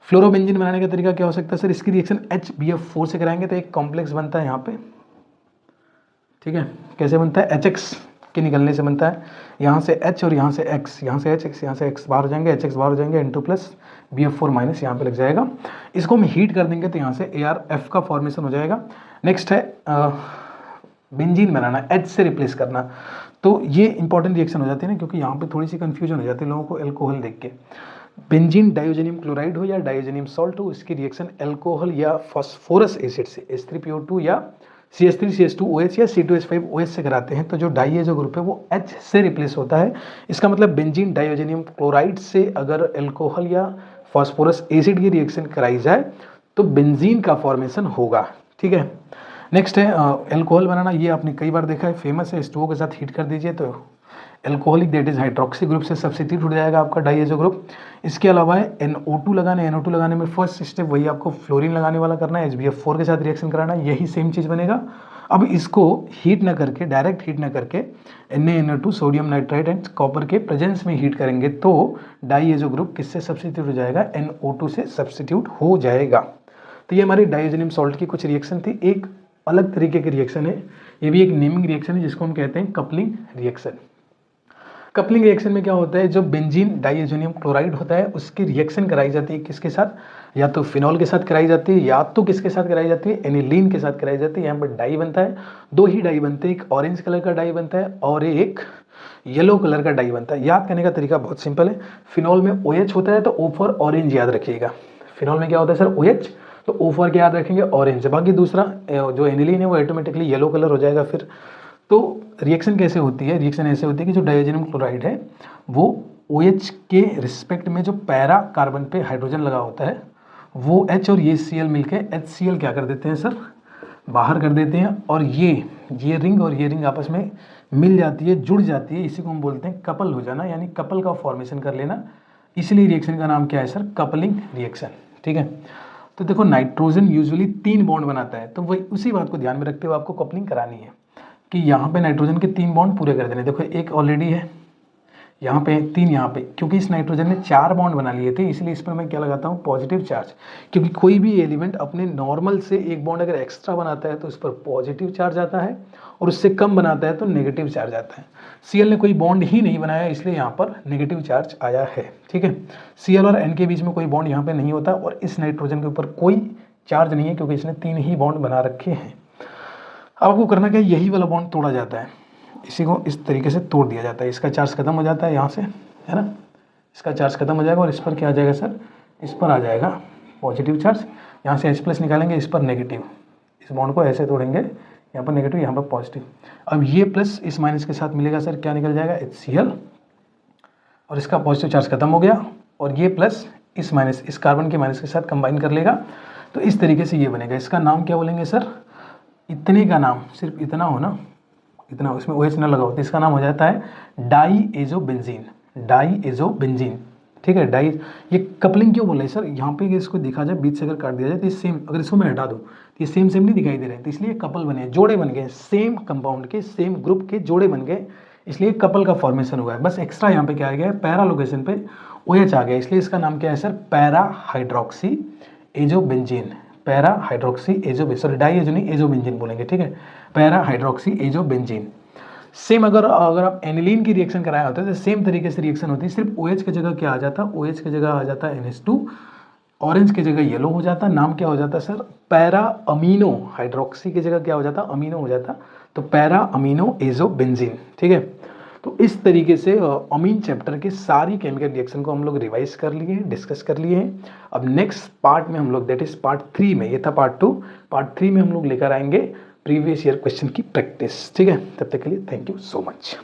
फ्लोरोबेंजीन बनाने का तरीका क्या हो सकता है सर, इसकी रिएक्शन HBF4 से कराएंगे तो एक कॉम्प्लेक्स बनता है यहाँ पे, ठीक है। कैसे बनता है, HX के निकलने से बनता है, यहाँ से H और यहाँ से X, यहाँ से HX, यहाँ से X बाहर हो जाएंगे, HX बाहर हो जाएंगे, N2 प्लस BF4 माइनस यहाँ पे लग जाएगा। इसको हम हीट कर देंगे तो यहाँ से ArF का फॉर्मेशन हो जाएगा। नेक्स्ट है बेंजीन बनाना, H से रिप्लेस करना, तो ये इंपॉर्टेंट रिएक्शन हो जाती है ना, क्योंकि यहाँ पे थोड़ी सी कन्फ्यूजन हो जाती है लोगों को एल्कोहल देख के। बेंजीन डाइओजेनियम क्लोराइड हो या डाइओजेनियम सॉल्ट हो, इसकी रिएक्शन एल्कोहल या फास्फोरस एसिड से H3PO2 या CH3CH2OH या C2H5OH से कराते हैं, तो जो डाइएजो ग्रुप है वो H से रिप्लेस होता है। इसका मतलब बेंजीन डाइओजेनियम क्लोराइड से अगर एल्कोहल या फास्फोरस एसिड की रिएक्शन कराई जाए तो बेंजीन का फॉर्मेशन होगा, ठीक है। नेक्स्ट है एल्कोहल बनाना, ये आपने कई बार देखा है, फेमस है, H2O के साथ हीट कर दीजिए तो alcoholic that is hydroxy group से सब्स्टिट्यूट हो जाएगा आपका डाइएजो ग्रुप। इसके अलावा है NO2 लगाने, NO2 लगाने में फर्स्ट स्टेप वही आपको फ्लोरीन लगाने वाला करना है, HBF4 के साथ रिएक्शन कराना, यही सेम चीज़ बनेगा। अब इसको हीट ना करके, डायरेक्ट हीट ना करके NaNO2 sodium nitride and copper के प्रेजेंस में हीट करेंगे तो डाइएजो ग्रुप किससे सब्स्टिट्यूट हो जाएगा, NO2 से सब्स्टिट्यूट हो जाएगा। तो ये हमारी डाइओजेनियम सॉल्ट की कुछ रिएक्शन थी। एक अलग तरीके की रिएक्शन है, ये भी एक नेमिंग रिएक्शन है जिसको हम कहते हैं कपलिंग रिएक्शन। कपलिंग रिएक्शन में क्या होता है, जो बेंजीन डाइओजेनियम क्लोराइड होता है उसकी रिएक्शन कराई जाती है किसके साथ, या तो फिनॉल के साथ कराई जाती है या तो किसके साथ कराई जाती है, एनिलीन के साथ कराई जाती है। यहाँ पर डाई बनता है, दो ही डाई बनते हैं, एक ऑरेंज कलर का डाई बनता है और एक येलो कलर का डाई बनता है। याद करने का तरीका बहुत सिंपल है, फिनॉल में OH होता है तो O फॉर ऑरेंज याद रखिएगा। फिनॉल में क्या होता है सर, OH, तो O फॉर क्या याद रखेंगे, ऑरेंज। बाकी दूसरा जो एनिलीन है वो ऑटोमेटिकली येलो कलर हो जाएगा। फिर तो रिएक्शन कैसे होती है, रिएक्शन ऐसे होती है कि जो डाइओजेनियम क्लोराइड है वो OH के रिस्पेक्ट में जो पैरा कार्बन पे हाइड्रोजन लगा होता है वो H और ये Cl मिलके HCl क्या कर देते हैं सर, बाहर कर देते हैं, और ये रिंग और ये रिंग आपस में मिल जाती है, जुड़ जाती है, इसी को हम बोलते हैं कपल हो जाना, यानी कपल का फॉर्मेशन कर लेना। इसलिए रिएक्शन का नाम क्या है सर, कपलिंग रिएक्शन, ठीक है। तो देखो नाइट्रोजन यूजुअली 3 बॉन्ड बनाता है, तो वही उसी बात को ध्यान में रखते हुए आपको कपलिंग करानी है कि यहाँ पे नाइट्रोजन के 3 बॉन्ड पूरे कर देने। देखो एक ऑलरेडी है, यहाँ पे 3, यहाँ पे, क्योंकि इस नाइट्रोजन ने 4 बॉन्ड बना लिए थे इसलिए इस पर मैं क्या लगाता हूँ, पॉजिटिव चार्ज। क्योंकि कोई भी एलिमेंट अपने नॉर्मल से एक बॉन्ड अगर एक्स्ट्रा बनाता है तो उस पर पॉजिटिव चार्ज आता है और उससे कम बनाता है तो नेगेटिव चार्ज आता है। Cl ने कोई बॉन्ड ही नहीं बनाया इसलिए यहाँ पर नेगेटिव चार्ज आया है, ठीक है। Cl और N के बीच में कोई बॉन्ड यहाँ पे नहीं होता और इस नाइट्रोजन के ऊपर कोई चार्ज नहीं है क्योंकि इसने 3 ही बॉन्ड बना रखे हैं। अब आपको करना क्या है, यही वाला बॉन्ड तोड़ा जाता है, इसी को इस तरीके से तोड़ दिया जाता है, इसका चार्ज खत्म हो जाता है यहाँ से, है ना, इसका चार्ज खत्म हो जाएगा और इस पर क्या आ जाएगा सर, इस पर आ जाएगा पॉजिटिव चार्ज। यहाँ से H+ निकालेंगे, इस पर नेगेटिव, इस बॉन्ड को ऐसे तोड़ेंगे, यहाँ पर नेगेटिव, यहाँ पर पॉजिटिव। अब ये प्लस इस माइनस के साथ मिलेगा सर, क्या निकल जाएगा, HCl, और इसका पॉजिटिव चार्ज खत्म हो गया, और ये प्लस इस माइनस, इस कार्बन के माइनस के साथ कंबाइन कर लेगा, तो इस तरीके से ये बनेगा। इसका नाम क्या बोलेंगे सर, इतने का नाम सिर्फ इतना हो ना, इतना, उसमें OH ना लगा हो, तो इसका नाम हो जाता है डाइएजोबेंजीन, डाइएजोबेंजीन, ठीक है। डाई, ये कपलिंग क्यों बोल रहे हैं सर, यहाँ पे इसको देखा जाए बीच से अगर काट दिया जाए तो ये सेम, अगर इसको मैं हटा दूँ तो ये सेम सेम नहीं दिखाई दे रहे हैं, तो इसलिए कपल बने, जोड़े बन गए, सेम कंपाउंड के सेम ग्रुप के जोड़े बन गए, इसलिए कपल का फॉर्मेशन हुआ है। बस एक्स्ट्रा यहाँ पे क्या आ गया है, पैरा लोकेशन पे OH आ गया, इसलिए इसका नाम क्या है sir, para hydroxy azobenzene, para hydroxy azo, sorry di azo नहीं, एजोबेंजीन बोलेंगे, ठीक है, पैरा हाइड्रोक्सी एजोबेंजीन। सेम अगर आप एनिलीन की रिएक्शन कराया होता है तो सेम तरीके से रिएक्शन होती है, सिर्फ OH की जगह क्या आ जाता, OH की जगह आ जाता NH2, ऑरेंज की जगह येलो हो जाता, नाम क्या हो जाता सर, पैरा अमीनो, हाइड्रोक्सी की जगह क्या हो जाता, अमीनो हो जाता, तो पैरा अमीनो एजोबेंजीन, ठीक है। तो इस तरीके से अमीन चैप्टर के सारी केमिकल रिएक्शन को हम लोग रिवाइज कर लिए, डिस्कस कर लिए हैं। अब नेक्स्ट पार्ट में हम लोग, दैट इज पार्ट 3 में, ये था पार्ट 2, पार्ट 3 में हम लोग लेकर आएंगे प्रीवियस ईयर क्वेश्चन की प्रैक्टिस, ठीक है। तब तक के लिए थैंक यू सो मच।